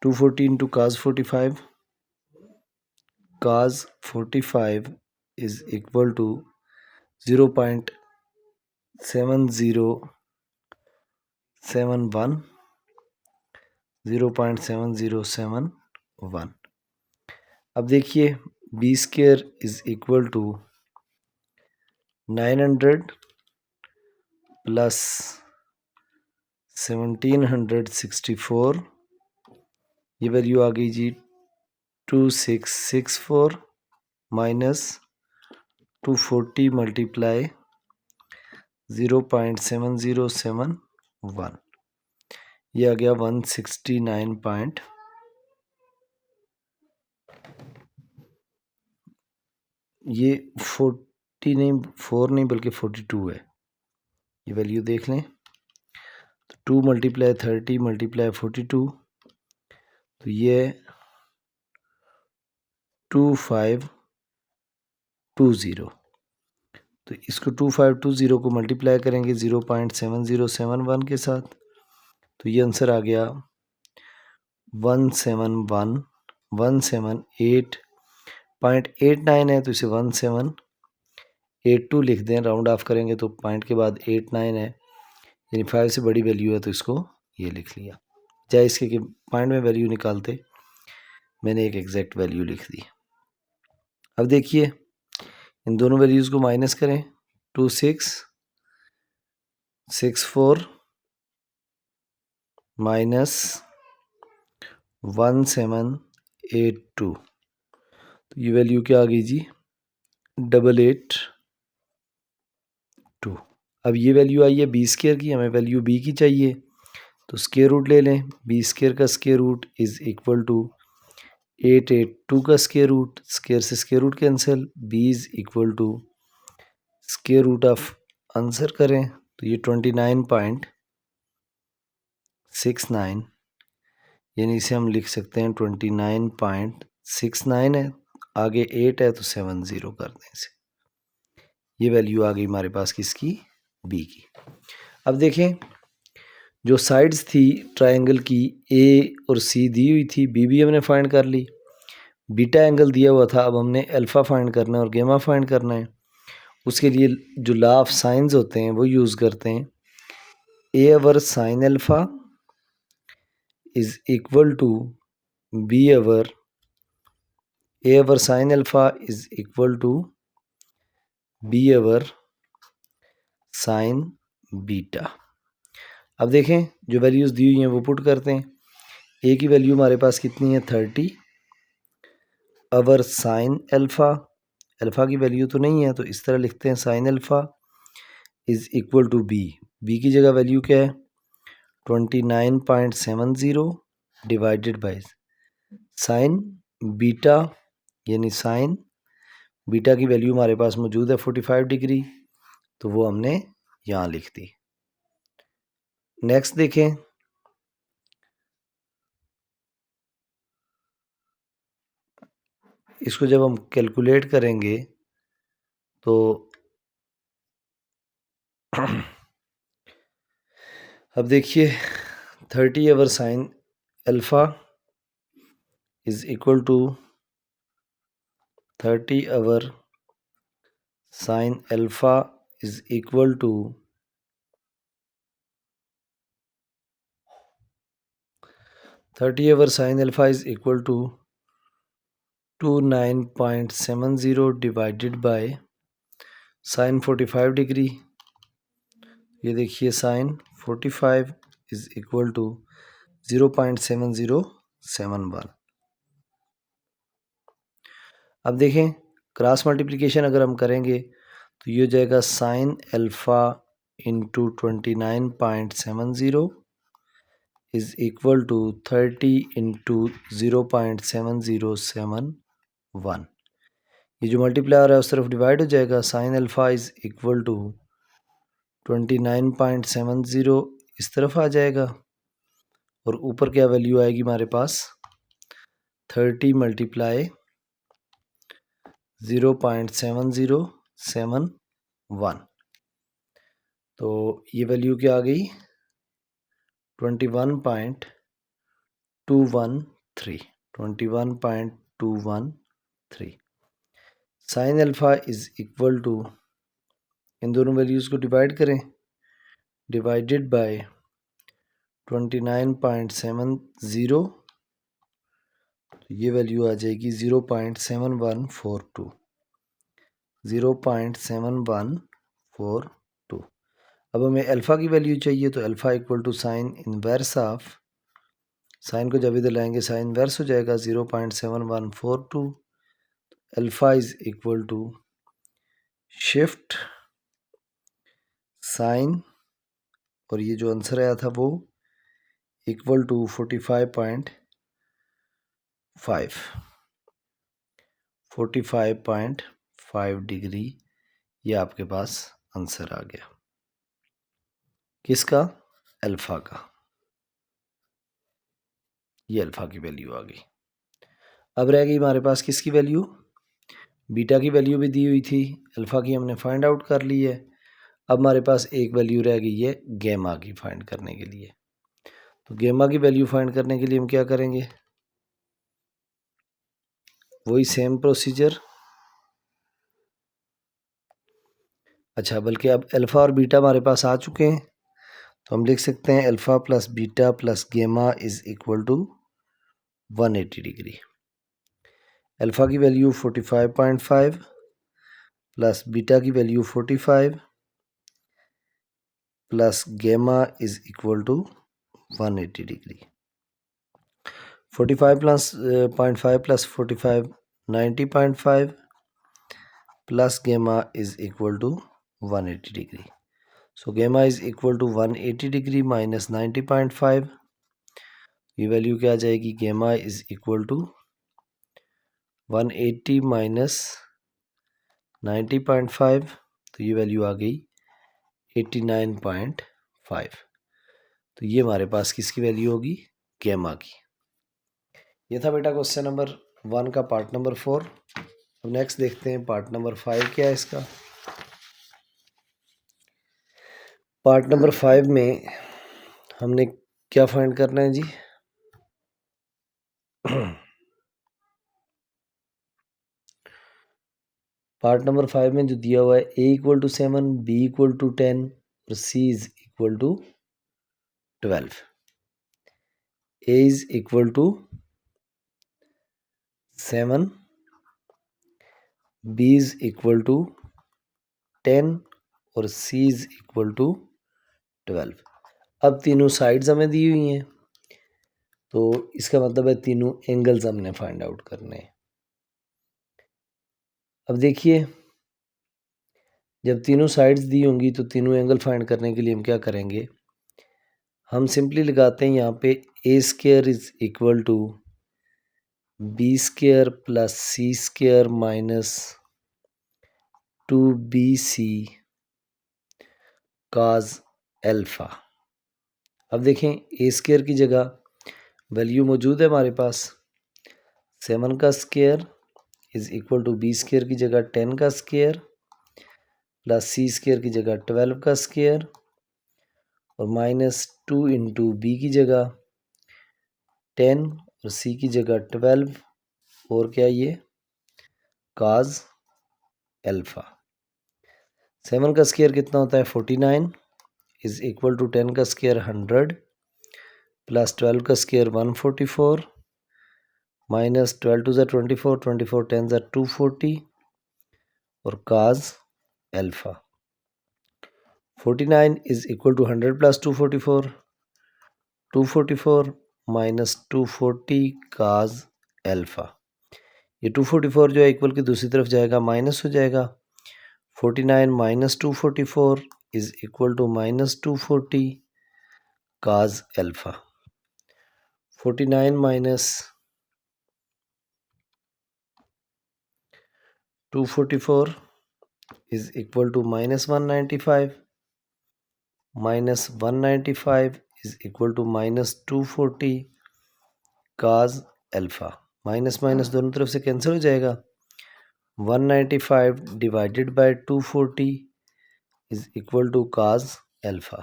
240 into cos 45, cos 45 is equal to 0.7071 0.7071। अब देखिए B square is equal to 900 plus 1764, ये वैल्यू आ गई जी 2664 माइनस 240 मल्टीप्लाई 0.7071, ये आ गया 169 ये 40 नहीं 4 नहीं बल्कि 42 है, ये वैल्यू देख लें। तो 2 मल्टीप्लाई 30 मल्टीप्लाई 42, तो ये 2520। तो इसको 2520 को मल्टीप्लाई करेंगे 0.7071 के साथ, तो ये आंसर आ गया 178.89 है, तो इसे 1782 लिख दें। राउंड ऑफ करेंगे तो पॉइंट के बाद 89 है, यानी 5 से बड़ी वैल्यू है, तो इसको ये लिख लिया। चाहे इसके कि पॉइंट में वैल्यू निकालते, मैंने एक एग्जैक्ट वैल्यू लिख दी। अब देखिए इन दोनों वैल्यूज़ को माइनस करें, 2664 माइनस 1782, तो ये वैल्यू क्या आ गई जी? 882। अब ये वैल्यू आई है बी स्क्वायर की, हमें वैल्यू बी की चाहिए, तो स्क्वायर रूट ले लें। बी स्क्वायर का square root is equal to 882 का स्क्वायर रूट, स्क्वायर से square root cancel, B is equal to square root of answer करें तो ये 29.69, यानी इसे हम लिख सकते हैं 29.69 है, आगे 8 है तो 70 कर दें इसे। ये वैल्यू आ गई हमारे पास किसकी, बी की। अब देखें जो साइड्स थी ट्रायंगल की ए और सी दी हुई थी, बी भी हमने फाइंड कर ली, बीटा एंगल दिया हुआ था, अब हमने अल्फ़ा फाइंड करना है और गेमा फाइंड करना है। उसके लिए जो लॉ ऑफ साइंस होते हैं वो यूज़ करते हैं। A over sine alpha is equal to B over, A over sine alpha is equal to B over sine beta. अब देखें जो वैल्यूज़ दी हुई हैं वो पुट करते हैं। ए की वैल्यू हमारे पास कितनी है 30, अवर साइन अल्फ़ा, अल्फ़ा की वैल्यू तो नहीं है तो इस तरह लिखते हैं sine alpha is equal to B, B की जगह वैल्यू क्या है 29.70 डिवाइडेड बाय साइन बीटा, यानी साइन बीटा की वैल्यू हमारे पास मौजूद है 45 डिग्री, तो वो हमने यहाँ लिख दी। नेक्स्ट देखें, इसको जब हम कैलकुलेट करेंगे तो अब देखिए 30 अवर sine alpha is equal to 30 our sine alpha is equal to 30 our sine alpha is equal to 29.70 divided by sine 45 degree. ये देखिए साइन 45 इज़ इक्वल टू 0.7071। अब देखें क्रॉस मल्टीप्लिकेशन अगर हम करेंगे तो ये हो जाएगा sine alpha into 29.70 is equal to 30 into 0.7071। ये जो मल्टीप्लायर है उस तरफ डिवाइड हो जाएगा, sine alpha is equal to 29.70 इस तरफ आ जाएगा और ऊपर क्या वैल्यू आएगी हमारे पास 30 मल्टीप्लाई 0.7071, तो ये वैल्यू क्या आ गई 21.213। Sine alpha is equal to, इन दोनों वैल्यूज़ को डिवाइड करें, डिवाइडेड बाय 29.70, तो ये वैल्यू आ जाएगी 0.7142, 0.7142। अब हमें अल्फ़ा की वैल्यू चाहिए तो alpha equal to sine inverse of, sine को जब इधर लाएंगे साइन इनवर्स हो जाएगा 0.7142, alpha is equal to shift sine, और ये जो आंसर आया था वो इक्वल टू 45.5 डिग्री, ये आपके पास आंसर आ गया किसका, अल्फ़ा का। ये अल्फ़ा की वैल्यू आ गई। अब रह गई हमारे पास किसकी वैल्यू, बीटा की वैल्यू भी दी हुई थी, अल्फ़ा की हमने फाइंड आउट कर ली है। अब हमारे पास एक वैल्यू रह गई है गेमा की फाइंड करने के लिए। तो गेमा की वैल्यू फाइंड करने के लिए हम क्या करेंगे, वही सेम प्रोसीजर। अच्छा, बल्कि अब अल्फ़ा और बीटा हमारे पास आ चुके हैं, तो हम लिख सकते हैं alpha plus beta plus gamma is equal to 180 degree. Alpha की वैल्यू 45.5 प्लस बीटा की value 45 plus gamma is equal to 180 degree. 45 plus 0.5 plus 45 90.5 plus gamma is equal to 180 degree. So gamma is equal to 180 degree minus 90.5। ये value क्या आ जाएगी? गेमा is equal to 180 minus 90.5, तो ये value आ गई 89.5। तो ये हमारे पास किसकी वैल्यू होगी? गेमा की। ये था बेटा क्वेश्चन नंबर 1 का पार्ट नंबर 4। अब नेक्स्ट देखते हैं पार्ट नंबर 5 क्या है इसका। पार्ट नंबर 5 में हमने क्या फाइंड करना है जी? पार्ट नंबर 5 में जो दिया हुआ है a equal to 7, b equal to 10 और c is equal to 12। a is equal to 7, b is equal to 10 और c इज इक्वल टू 12। अब तीनों साइड्स हमें दी हुई हैं, तो इसका मतलब है तीनों एंगल्स हमने फाइंड आउट करने हैं। अब देखिए, जब तीनों साइड्स दी होंगी तो तीनों एंगल फाइंड करने के लिए हम क्या करेंगे? हम सिंपली लगाते हैं यहाँ पे A square is equal to B square plus C square minus 2bc cos alpha. अब देखें, ए स्क्वायर की जगह वैल्यू मौजूद है हमारे पास 7 का square is equal to B square की जगह 10 का स्क्वायर प्लस सी स्क्वायर की जगह 12 का स्क्वायर और माइनस 2 इंटू बी की जगह 10 और सी की जगह 12 और क्या ये काज एल्फा। 7 का स्क्वायर कितना होता है? 49 इज इक्वल टू 10 का स्क्वायर 100 प्लस 12 का स्क्वायर 144 माइनस 12 टू ज़ा 24, 24 10 ज़ा 240 और cos alpha. 49 is equal to 100 plus 244, 244 minus 240 cos alpha. ये 244 जो है इक्वल की दूसरी तरफ जाएगा, माइनस हो जाएगा। 49 minus 244 is equal to minus 240 cos alpha. 49 minus 244 is equal to minus 195 minus 195 is equal to minus 240 cos alpha. Minus minus दोनों तरफ से कैंसिल हो जाएगा। 195 divided by 240 is equal to cos alpha.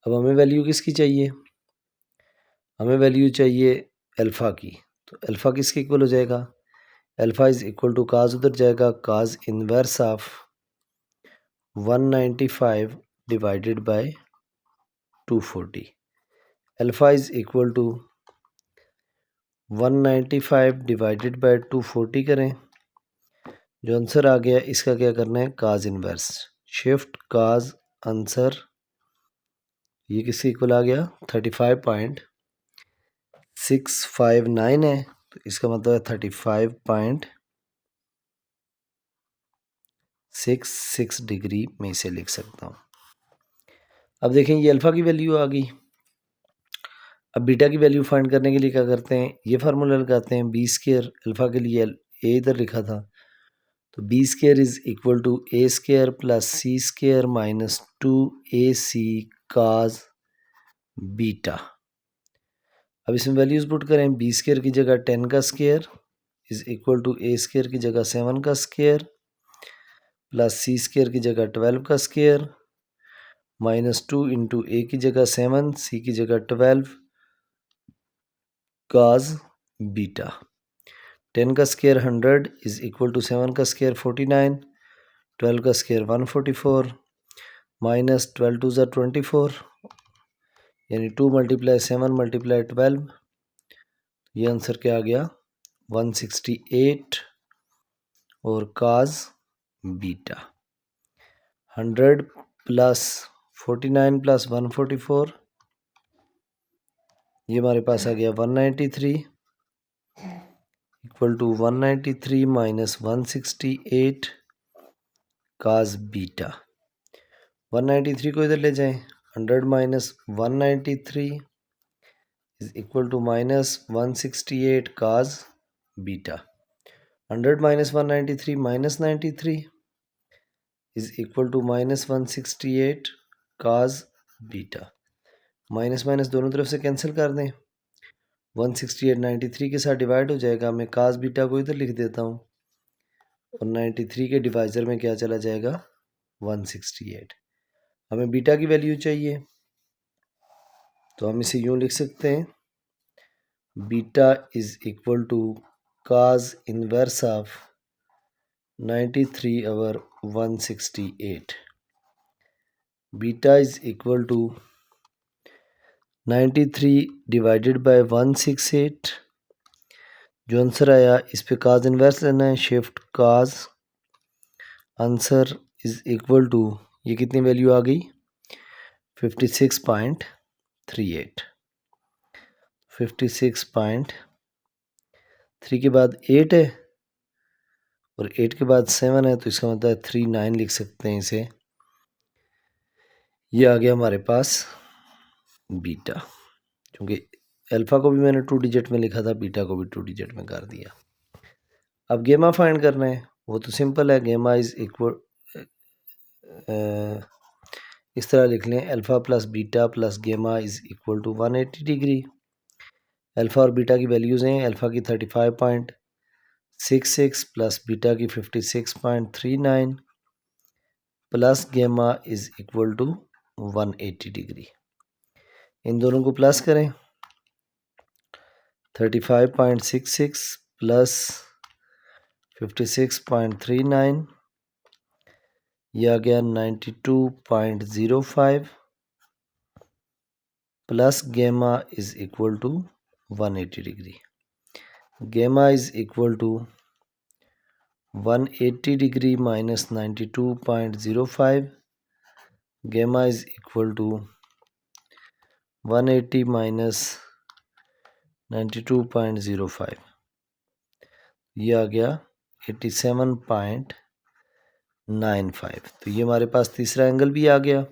अब हमें वैल्यू किसकी चाहिए? हमें वैल्यू चाहिए अल्फ़ा की। तो अल्फ़ा किसके इक्वल हो जाएगा? Alpha is equal to cos उधर जाएगा, cos inverse of 195 divided by 240। Alpha is equal to 195 divided by 240 करें, जो आंसर आ गया इसका क्या करना है? काज इनवर्स। शिफ्ट काज आंसर, ये किसके इक्वल आ गया? 35.659 है, तो इसका मतलब है 35.66 डिग्री में इसे लिख सकता हूँ। अब देखें, ये अल्फ़ा की वैल्यू आ गई। अब बीटा की वैल्यू फाइंड करने के लिए क्या करते हैं? ये फार्मूला लगाते हैं, बी स्क्वायर अल्फ़ा के लिए ए इधर लिखा था, तो B square is equal to A square plus C square minus 2ac cos beta. अब इसमें वैल्यूज पुट करें, बी स्क्वायर की जगह 10 का square is equal to A square की जगह 7 का स्क्वायर प्लस सी स्क्वायर की जगह 12 का स्क्वायर माइनस 2 इंटू ए की जगह 7, सी की जगह 12 काज बीटा। 10 का स्क्वायर 100 इज इक्वल टू 7 का स्क्वायर 49, 12 का स्क्वायर 144 माइनस 12 टू ज़ा 24, यानी 2 मल्टीप्लाई 7 मल्टीप्लाई 12, ये आंसर क्या आ गया? 168 और काज बीटा। 100 प्लस 49 प्लस 144, ये हमारे पास आ गया 193 equal to 193 minus 168 cos beta. 193 को इधर ले जाएं, 100 minus 193 is equal to minus 168 cos beta. 100 minus 193 minus 93 is equal to minus 168 cos beta. Minus minus दोनों तरफ से कैंसिल कर दें, 168 93 के साथ डिवाइड हो जाएगा। मैं काज बीटा को इधर लिख देता हूँ और 93 के डिवाइज़र में क्या चला जाएगा, 168। हमें बीटा की वैल्यू चाहिए तो हम इसे यूँ लिख सकते हैं, beta is equal to cos inverse of 93 over 168। Beta is equal to 93 divided by 168। जो आंसर आया इस पे काज इन्वर्स लेना है, shift cos, answer is equal to, ये कितनी वैल्यू आ गई, 56.38। 56.3 के बाद 8 है और 8 के बाद 7 है, तो इसका मतलब है 39 लिख सकते हैं इसे। ये आ गया हमारे पास बीटा, क्योंकि अल्फ़ा को भी मैंने 2 डिजिट में लिखा था, बीटा को भी 2 डिजिट में कर दिया। अब गेमा फाइंड करना है, वो तो सिंपल है, गेमा इज इक्वल, इस तरह लिख लें, alpha plus beta plus gamma is equal to 180 degree. Alpha और बीटा की वैल्यूज़ हैं, अल्फ़ा की 35.66 प्लस बीटा की 56.39 plus gamma is equal to 180 degree. इन दोनों को प्लस करें, 35.66 प्लस 56.39, यह आ गया 92.05 plus gamma is equal to 180 degree. Gamma is equal to 180 degree minus 92.05, gamma is equal to 180 minus 92.05, ये आ गया 87.95। तो ये हमारे पास तीसरा एंगल भी आ गया।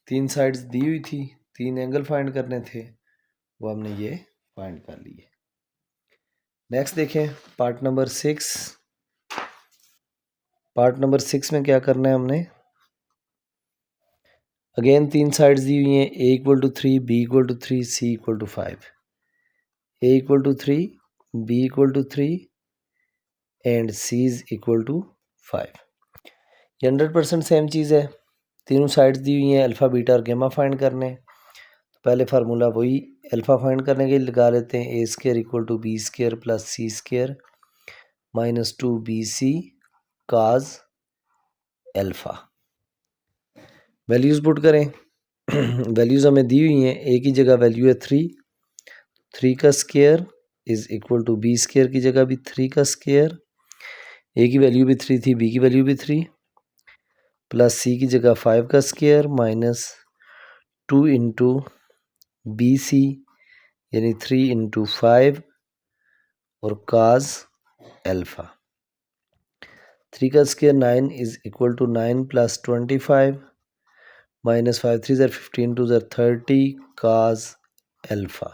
3 साइड्स दी हुई थी, 3 एंगल फाइंड करने थे, वो हमने ये फाइंड कर लिए। नेक्स्ट देखें पार्ट नंबर 6। पार्ट नंबर 6 में क्या करना है हमने, अगेन 3 साइड्स दी हुई हैं, a equal to 3, b equal to 3, c equal to 5। a equal to 3, b equal to 3 and c is equal to 5। ये 100% सेम चीज़ है, तीनों साइड्स दी हुई हैं, अल्फ़ा बीटा और गेमा फाइंड करने। तो पहले फार्मूला वही अल्फ़ा फाइंड करने के लिए लगा लेते हैं, a square equal to b square plus c square minus 2bc cos alpha. Values put करें, वैल्यूज़ हमें दी हुई हैं, a की जगह वैल्यू है 3, 3 का square is equal to b square की जगह भी 3 का स्क्वायर, a की वैल्यू भी 3 थी, b की वैल्यू भी 3, प्लस c की जगह 5 का square minus 2 into B C यानी 3 इंटू 5 और काज अल्फ़ा। 3 का square 9 is equal to 9 plus 25 minus 5 3 ज़र 15 2 ज़र 30 cos alpha.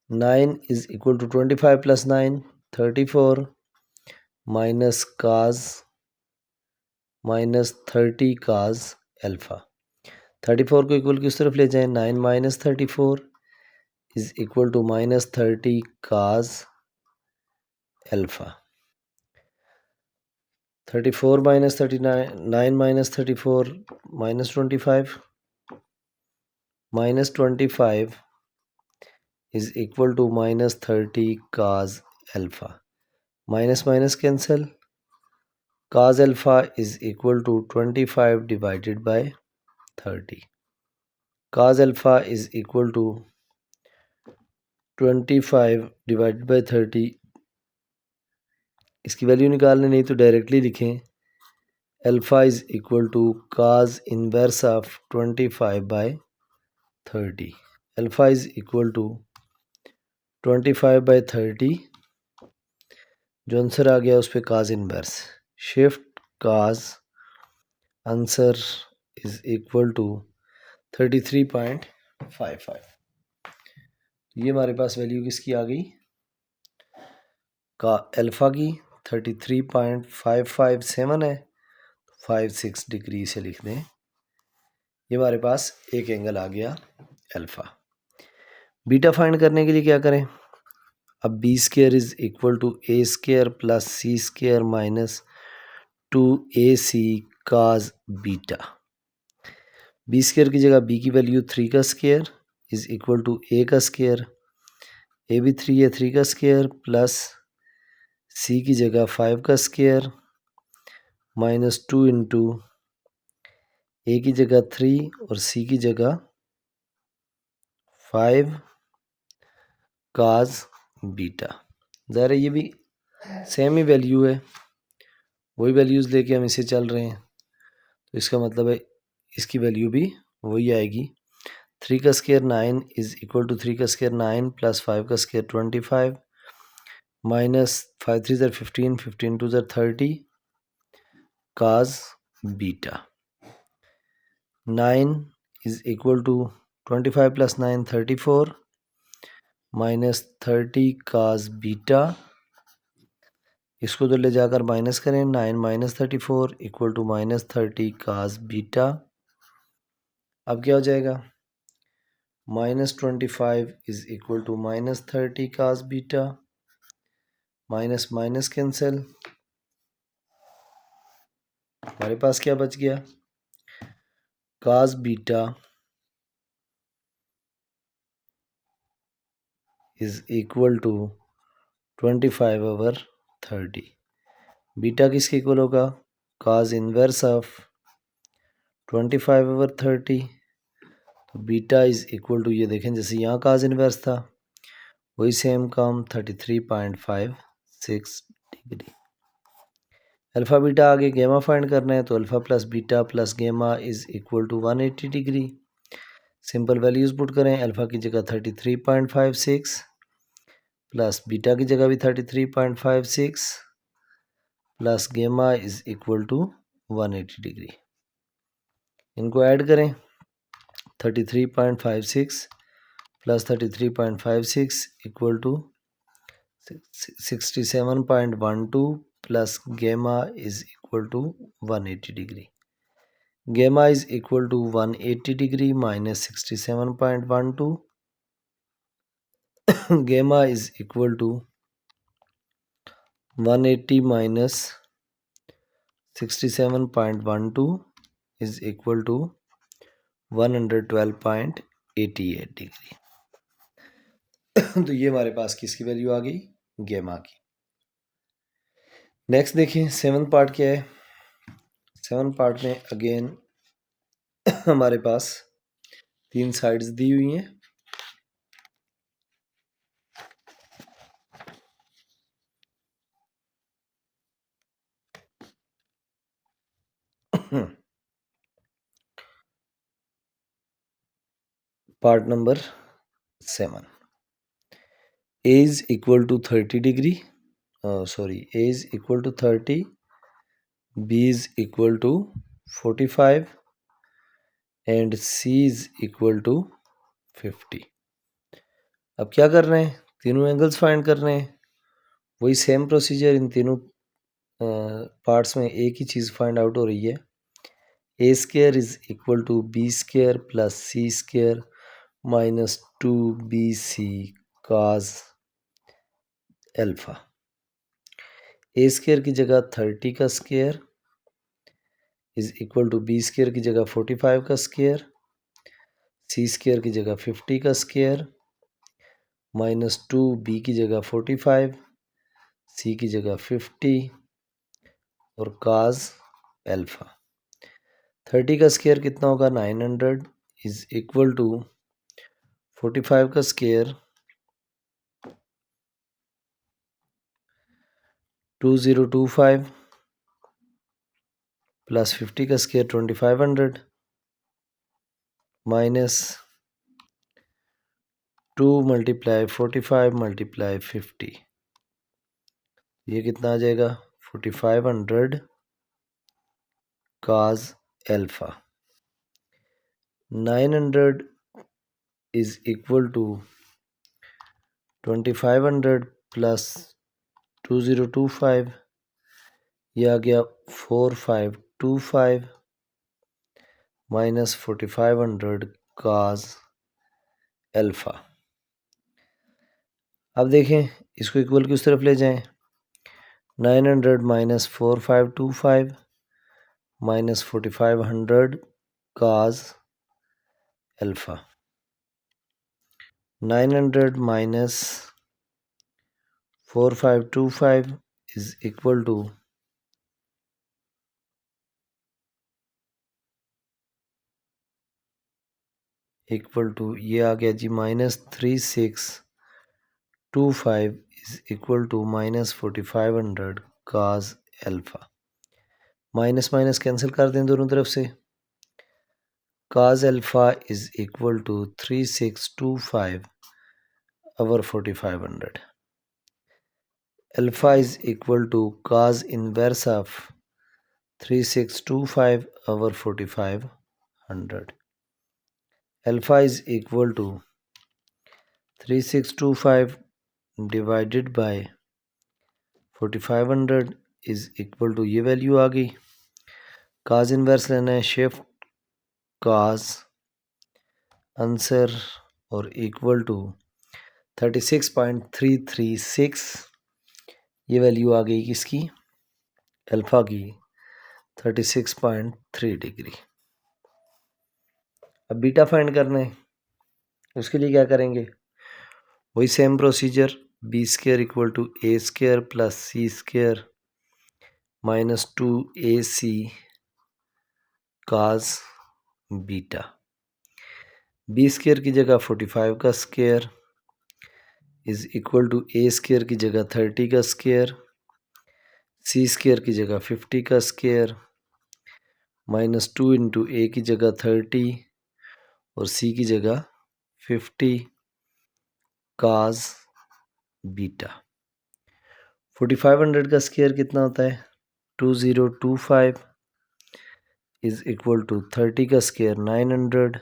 9 is equal to 25 plus 9 34 minus cos minus 30 cos alpha. 34 को इक्वल किस तरफ ले जाएं, 9 minus 34 is equal to minus 30 cos alpha. 34 minus 39, 9 minus 34 minus 25 minus 25 is equal to minus 30 cos alpha. Minus minus cancel, cos alpha is equal to 25 divided by 30। Cos alpha is equal to 25 divided by 30, इसकी value निकालने नहीं तो directly लिखें, alpha is equal to cos inverse of 25 by 30। Alpha is equal to 25 by 30, जो answer आ गया उस पर cos inverse, shift cos, answer is equal to 33.55। ये हमारे पास वैल्यू किसकी आ गई, का अल्फ़ा की 33.557 है, 56 डिग्री से लिख दें। ये हमारे पास एक एंगल आ गया अल्फ़ा। बीटा फाइंड करने के लिए क्या करें, अब B square is equal to A square plus C square minus 2ac cos beta. B square की जगह बी की वैल्यू 3 का square is equal to A का स्क्वायर, ए भी 3 है, 3 का स्क्वायर प्लस सी की जगह 5 का स्क्वायर माइनस 2 इंटू ए की जगह 3 और सी की जगह 5 काज बीटा। ज़ाहिर है ये भी सेम ही वैल्यू है, वही वैल्यूज़ लेके हम इसे चल रहे हैं, तो इसका मतलब है इसकी वैल्यू भी वही आएगी। 3 का स्क्वायर 9 इज इक्वल टू 3 का स्क्वायर 9 प्लस 5 का स्क्वायर 25 माइनस 5 3 ज़र 15 15 2 ज़र 30 cos beta. 9 is equal to 25 plus 9 34 minus 30 cos beta. इसको तो ले जाकर माइनस करें, 9 minus 34 equal to minus 30 cos beta. अब क्या हो जाएगा, -25 is equal to minus 30 cos beta, minus minus cancel, हमारे पास क्या बच गया, cos beta is equal to 25/30। Beta किसके इक्वल होगा, काज इनवर्स ऑफ 25/30। तो बीटा इज इक्वल टू, ये देखें जैसे यहाँ काज इनवर्स था वही सेम काम 33.56 डिग्री। अल्फ़ा बीटा आगे गेमा फाइंड करना है, तो alpha plus beta plus gamma is equal to 180 degree. Simple values put करें, अल्फ़ा की जगह 33.56 प्लस बीटा की जगह भी 33.56 plus gamma is equal to 180 degree. इनको ऐड करें, 33.56 plus 33.56 equal to 67.12 plus gamma is equal to 180 degree. Gamma is equal to 180 degree minus 67.12, gamma is equal to 180 minus 67.12 is equal to 112.88 degree. तो ये हमारे पास किसकी value आ गई, गेमा की। नेक्स्ट देखिए 7th पार्ट क्या है। 7th पार्ट में अगेन हमारे पास 3 साइड्स दी हुई हैं। Part number 7, A is equal to 30 degree, A is equal to 30, B is equal to 45 and C is equal to 50। अब क्या कर रहे हैं, तीनों एंगल्स फाइंड कर रहे हैं। वही सेम प्रोसीजर इन तीनों पार्ट्स में एक ही चीज़ फाइंड आउट हो रही है। A square is equal to B square plus C square minus 2bc cos alpha. A square की जगह 30 का square is equal to B square की जगह 45 का स्क्वायर, सी स्क्वायर की जगह 50 का स्क्वायर माइनस 2b की जगह 45, सी की जगह 50 और cos अल्फ़ा। 30 का स्क्वायर कितना होगा, 900 इज इक्वल टू 45 का स्क्वायर 2025 प्लस 50 का स्क्वायर 2500 माइनस 2 मल्टीप्लाई 45 मल्टीप्लाई 50, ये कितना आ जाएगा 4500 cos alpha. 900 is equal to 2500 plus 2025, ये आ गया 4525 माइनस 4500 cos अल्फा। अब देखें इसको इक्वल की उस तरफ ले जाएं, 900 minus 4525 minus 4500 cos alpha. 900 minus 4525 is equal to ये आ गया जी -3625 is equal to minus 4500 cos alpha. Minus minus cancel कर दें दोनों तरफ से, cos alpha is equal to 3625 over 4500. Alpha is equal to cos inverse of 3625 over 4500. Alpha is equal to 3625 divided by 4500 is equal to ये value आ गई। cos inverse लेना है, शिफ्ट cos आंसर और इक्वल टू 36.336, ये value आ गई किसकी, अल्फा की 36.3 डिग्री। अब बीटा फाइंड करना है, उसके लिए क्या करेंगे, वही same procedure, B square equal to A square plus C square minus 2ac cos beta. B square की जगह 45 का square is equal to A square की जगह 30 का स्क्वायर, सी स्क्वायर की जगह 50 का स्क्वायर माइनस 2 इंटू ए की जगह 30 और सी की जगह 50 cos बीटा। 4500 का स्क्वायर कितना होता है, 2025 इज इक्वल टू 30 का स्क्वायर 900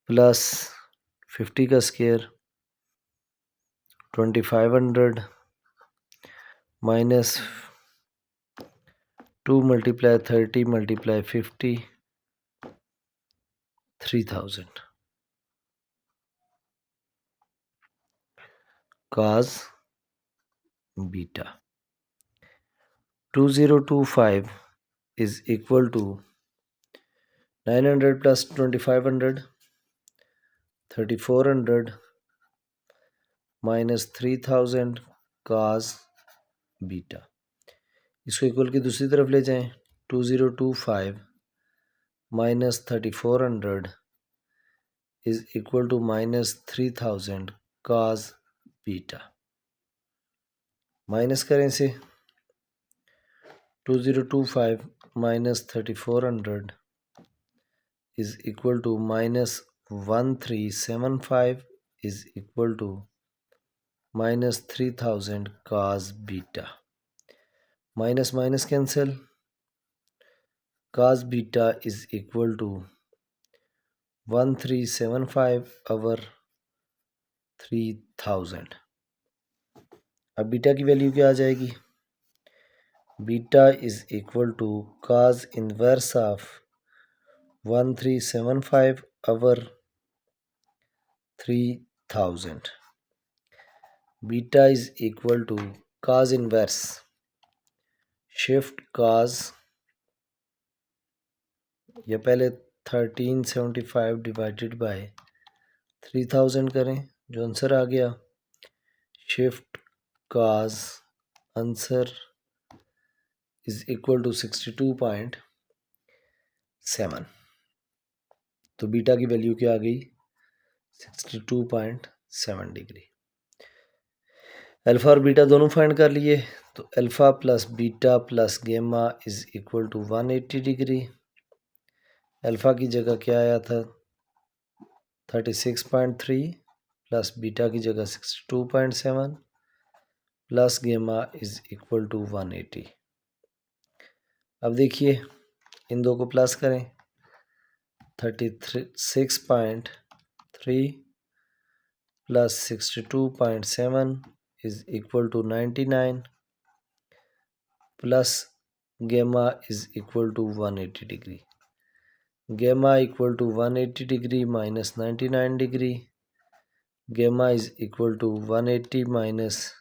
प्लस 50 का square 2500 minus 2 multiply 30 multiply 50 3000 cos beta. 2025 is equal to 900 plus 2500 3400 minus 3000 cos beta. इसको इक्वल की दूसरी तरफ ले जाएं, 2025 minus 3400 is equal to minus 3000 cos beta. Minus करें इसे, 2025 minus 3400 is equal to minus 1375 is equal to minus 3000 cos beta. Minus minus cancel, cos beta is equal to 1375 over 3000। अब beta की वैल्यू क्या आ जाएगी, beta is equal to cos inverse of 1375 over 3000। Beta is equal to cos inverse shift cos, या पहले 1375 divided by 3000 करें, जो answer आ गया, shift cos answer is equal to 62.7। तो बीटा की वैल्यू क्या आ गई, 62.7 डिग्री। अल्फा और बीटा दोनों फाइंड कर लिए, तो alpha plus beta plus gamma is equal to 180 degree. Alpha की जगह क्या आया था 36.3 प्लस बीटा की जगह 62.7 plus gamma is equal to 180। अब देखिए इन दो को प्लस करें, 36.3 plus 62.7 is equal to 99 plus gamma is equal to 180 degree. Gamma equal to 180 degree minus 99 degree. Gamma is equal to 180 minus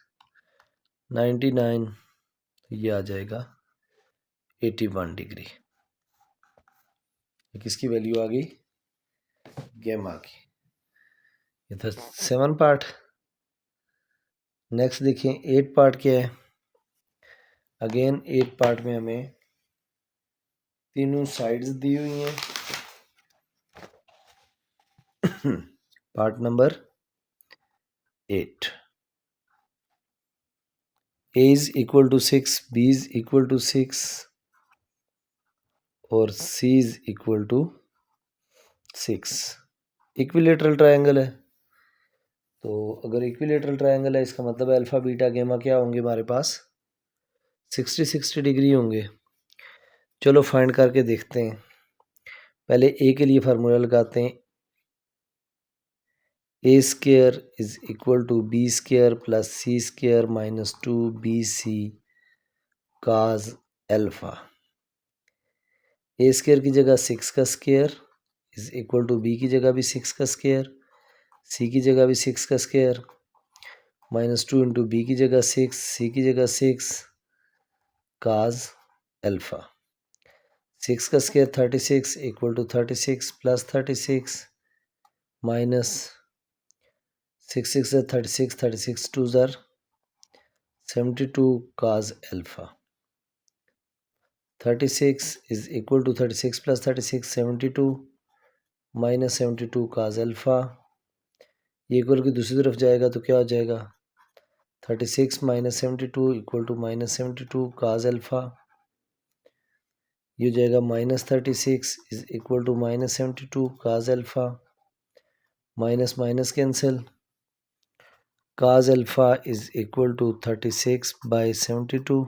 99, ये आ जाएगा 81 डिग्री। किसकी वैल्यू आ गई? गैमा की। ये था 7 पार्ट। नेक्स्ट देखिए 8 पार्ट क्या है। अगेन 8 पार्ट में हमें तीनों साइड्स दी हुई हैं। Part number 8, a is equal to 6, b is equal to 6 और c is equal to 6। Equilateral triangle है, तो अगर इक्विलेटरल ट्रायंगल है इसका मतलब अल्फा बीटा गैमा क्या होंगे हमारे पास? 60 डिग्री होंगे। चलो फाइंड करके देखते हैं। पहले ए के लिए फार्मूला लगाते हैं। A square is equal to B square plus C square minus 2bc cos alpha. A square की जगह 6 का square is equal to B की जगह भी 6 का स्क्वायर, सी की जगह भी 6 का स्क्वायर, माइनस 2 इंटू बी की जगह 6, सी की जगह 6 काज अल्फा। 6 का square 36 equal to 36 plus 36 minus 6 6 से 36, 36 2 ज़र 72 cos alpha. 36 is equal to 36 plus 36 72 minus 72 cos alpha. ये इक्वल की दूसरी तरफ जाएगा तो क्या हो जाएगा? 36 minus 72 equal to minus 72 cos alpha. ये हो जाएगा minus 36 is equal to minus 72 cos alpha. Minus minus cancel, cos alpha is equal to 36 by 72,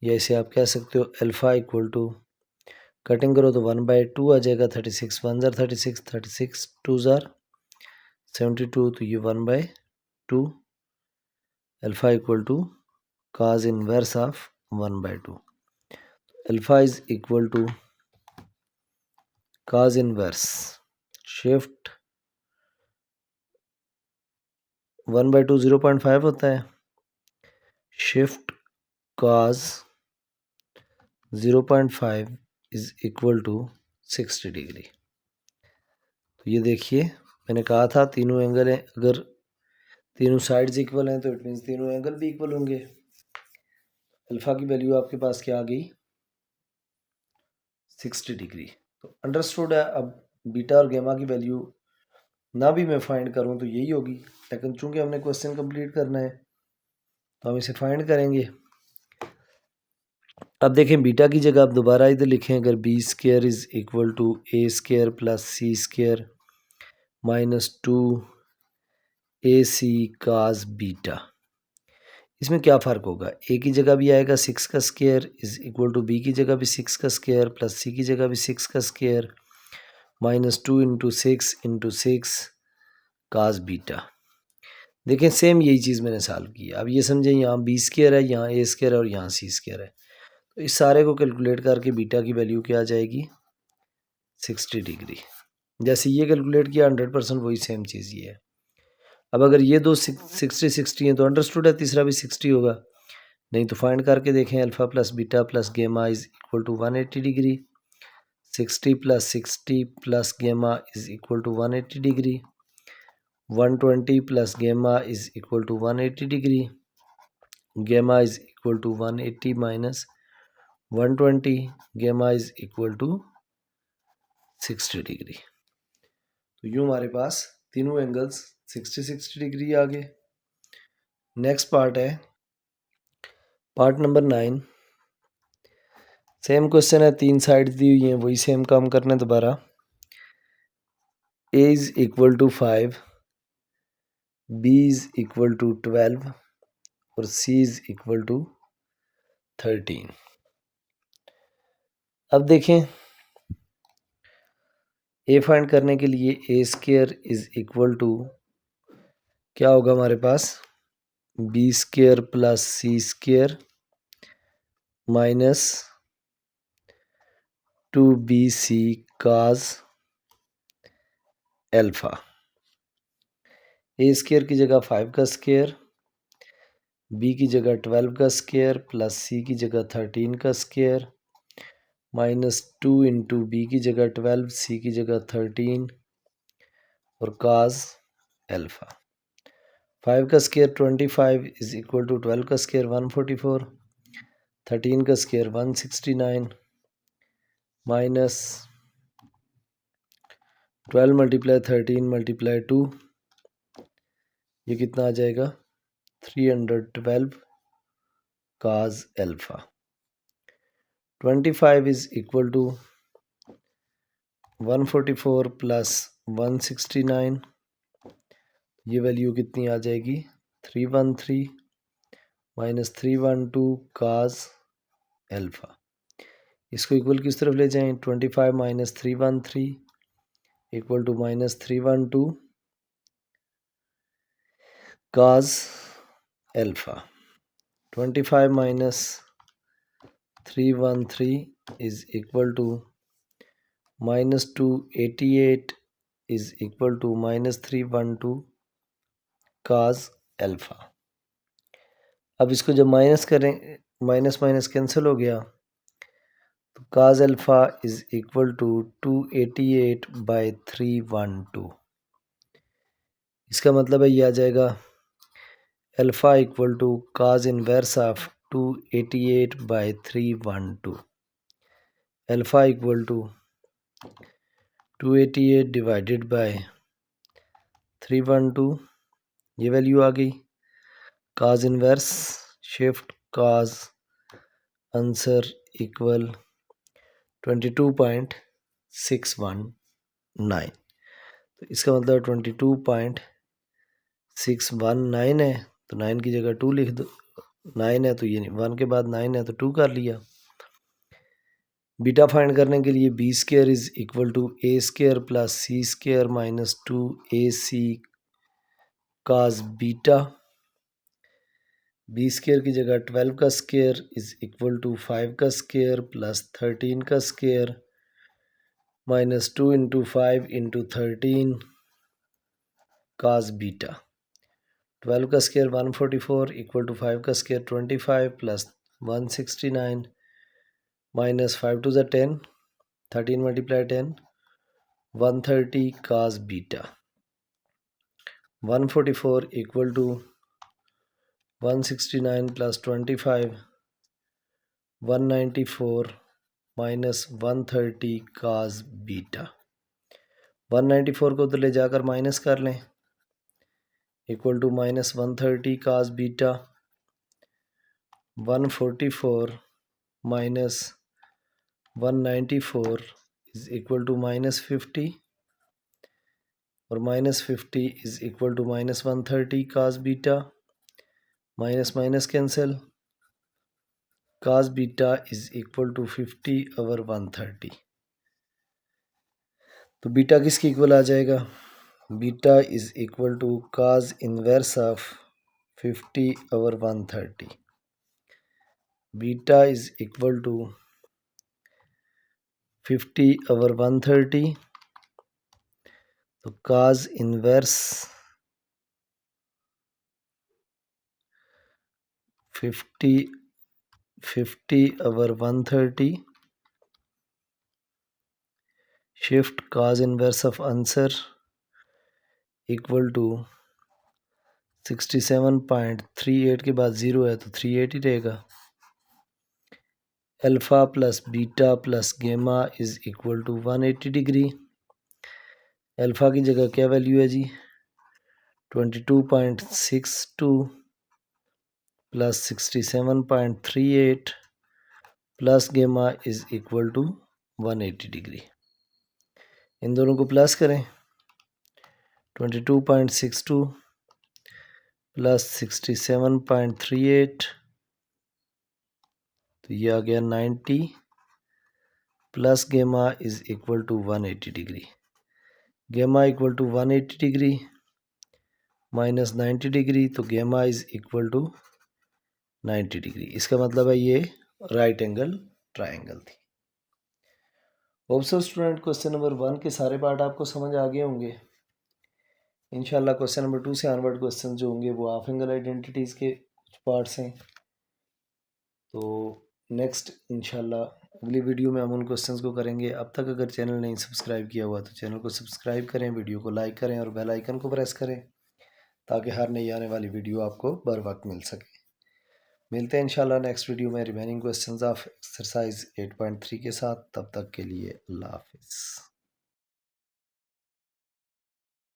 या इसे आप कह सकते हो अल्फा इक्वल टू, कटिंग करो तो 1/2 आ जाएगा। 36 1 ज़र 36, 36 2 ज़र 72, तो ये 1/2। Alpha equal to cos inverse of 1/2। Alpha is equal to cos inverse shift 1/2 0.5 होता है, shift cos 0.5 is equal to 60 degree. तो ये देखिए मैंने कहा था तीनों एंगल हैं, अगर तीनों साइड्स इक्वल हैं तो इट मीन्स तीनों एंगल भी इक्वल होंगे। अल्फा की वैल्यू आपके पास क्या आ गई? 60 डिग्री। तो अंडरस्टूड है। अब बीटा और गैमा की वैल्यू ना भी मैं फाइंड करूं तो यही होगी, लेकिन चूंकि हमने क्वेश्चन कंप्लीट करना है तो हम इसे फाइंड करेंगे। अब देखें बीटा की जगह आप दोबारा इधर लिखें, अगर B square is equal to A square plus C square minus 2ac cos beta, इसमें क्या फ़र्क होगा? ए की जगह भी आएगा 6 का square is equal to B की जगह भी 6 का स्क्वायर प्लस सी की जगह भी 6 का स्क्वायर माइनस 2 इंटू 6 काज बीटा। देखें सेम यही चीज़ मैंने सॉल्व की। अब ये समझें यहाँ बी स्क्वायर है, यहाँ ए स्क्वायर है और यहाँ सी स्क्वायर है, तो इस सारे को कैलकुलेट करके बीटा की वैल्यू क्या आ जाएगी? 60 डिग्री। जैसे ये कैलकुलेट किया 100% वही सेम चीज़ ये है। अब अगर ये दो 60 हैं तो अंडरस्टूड है तीसरा भी 60 होगा, नहीं तो फाइंड करके देखें। Alpha plus beta plus gamma is equal to 180 degree. 60 plus 60 plus gamma is equal to 180 degree. 120 plus gamma is equal to 180 degree. Gamma is equal to 180 minus 120, gamma is equal to 60 degree. तो यूँ हमारे पास तीनों angles 60 degree आ गए। Next part है part number 9। Same question है, तीन sides दी हुई हैं, वही सेम काम करना है दोबारा। A is equal to 5, B is equal to 12 और सी इज इक्वल टू 13। अब देखें ए फाइंड करने के लिए A square is equal to क्या होगा हमारे पास, B square plus C square minus 2bc cos alpha. A square की जगह 5 का स्क्वायर, बी की जगह 12 का स्क्वायर प्लस सी की जगह 13 का स्क्वायर माइनस 2 इंटू बी की जगह 12 सी की जगह 13 और cos अल्फा। 5 का स्क्वायर 25 इज इक्वल टू 12 का स्क्वायर 144, 13 का स्क्वायर 169 माइनस 12 मल्टीप्लाई 13 मल्टीप्लाई 2, ये कितना आ जाएगा 312 cos alpha. 25 is equal to 144 plus 169, ये वैल्यू कितनी आ जाएगी 313 माइनस 312 cos अल्फा। इसको इक्वल किस तरफ ले जाएं, 25 minus 313 equal to minus 312 cos alpha. 25 minus 313 is equal to minus 288 is equal to minus 312 cos alpha. अब इसको जब माइनस करें, माइनस माइनस कैंसिल हो गया, तो cos alpha is equal to 288 by 312। इसका मतलब है ये आ जाएगा alpha equal to cos inverse of 288 by 312। Alpha equal to 288 divided by 312, ये वैल्यू आ गई। cos inverse shift cos answer equal 22.619। तो इसका मतलब 22.619 है, तो 9 की जगह 2 लिख दो। 9 है तो ये 1 के बाद 9 है तो 2 कर लिया। बीटा फाइंड करने के लिए B square is equal to A square plus C square minus 2ac cos beta. B square की जगह 12 का स्क्वायर इज इक्वल टू 5 का स्क्वायर प्लस 13 का square minus 2 into 5 into 13 cos beta. 12 का स्क्वायर 144 इक्वल टू 5 का square 25 plus 169 minus 5 to ज़ 10, 13 multiply 10 130 cos beta. 144 equal to 169 plus 25 194 minus 130 cos beta. 194 को तो ले जाकर माइनस कर लें, equal to minus 130 cos beta. 144 minus 194 is equal to minus 50 और minus 50 is equal to minus 130 cos beta. Minus minus cancel, cos beta is equal to 50 over 130। तो beta किसके इक्वल आ जाएगा, beta is equal to cos inverse of 50 over 130। Beta is equal to 50 over 130, तो cos inverse 50 over 130 shift cos inverse of answer equal to 67.38 के बाद 0 है तो 38 ही रहेगा। Alpha plus beta plus gamma is equal to 180 degree. Alpha की जगह क्या वैल्यू है जी 22.62 plus 67.38 plus gamma is equal to 180 degree. इन दोनों को प्लस करें, 22.62 प्लस 67.38, तो ये आ गया 90 plus gamma is equal to 180 degree. Gamma equal to 180 degree minus 90 degree, तो gamma is equal to 90 degree. इसका मतलब है ये राइट एंगल ट्राइंगल थी। ऑब्जर्व स्टूडेंट, क्वेश्चन नंबर 1 के सारे पार्ट आपको समझ आ गए होंगे। इंशाल्लाह क्वेश्चन नंबर 2 से ऑनवर्ड क्वेश्चन जो होंगे वो हाफ एंगल आइडेंटिटीज़ के कुछ पार्ट्स हैं। तो नेक्स्ट इंशाल्लाह अगली वीडियो में हम उन क्वेश्चंस को करेंगे। अब तक अगर चैनल नहीं सब्सक्राइब किया हुआ तो चैनल को सब्सक्राइब करें, वीडियो को लाइक करें और बेल आइकन को प्रेस करें ताकि हर नई आने वाली वीडियो आपको बर वक्त मिल सके। मिलते हैं इंशाल्लाह नेक्स्ट वीडियो में रिमेनिंग क्वेश्चंस ऑफ एक्सरसाइज 8.3 के साथ। तब तक के लिए अल्लाह हाफिज़।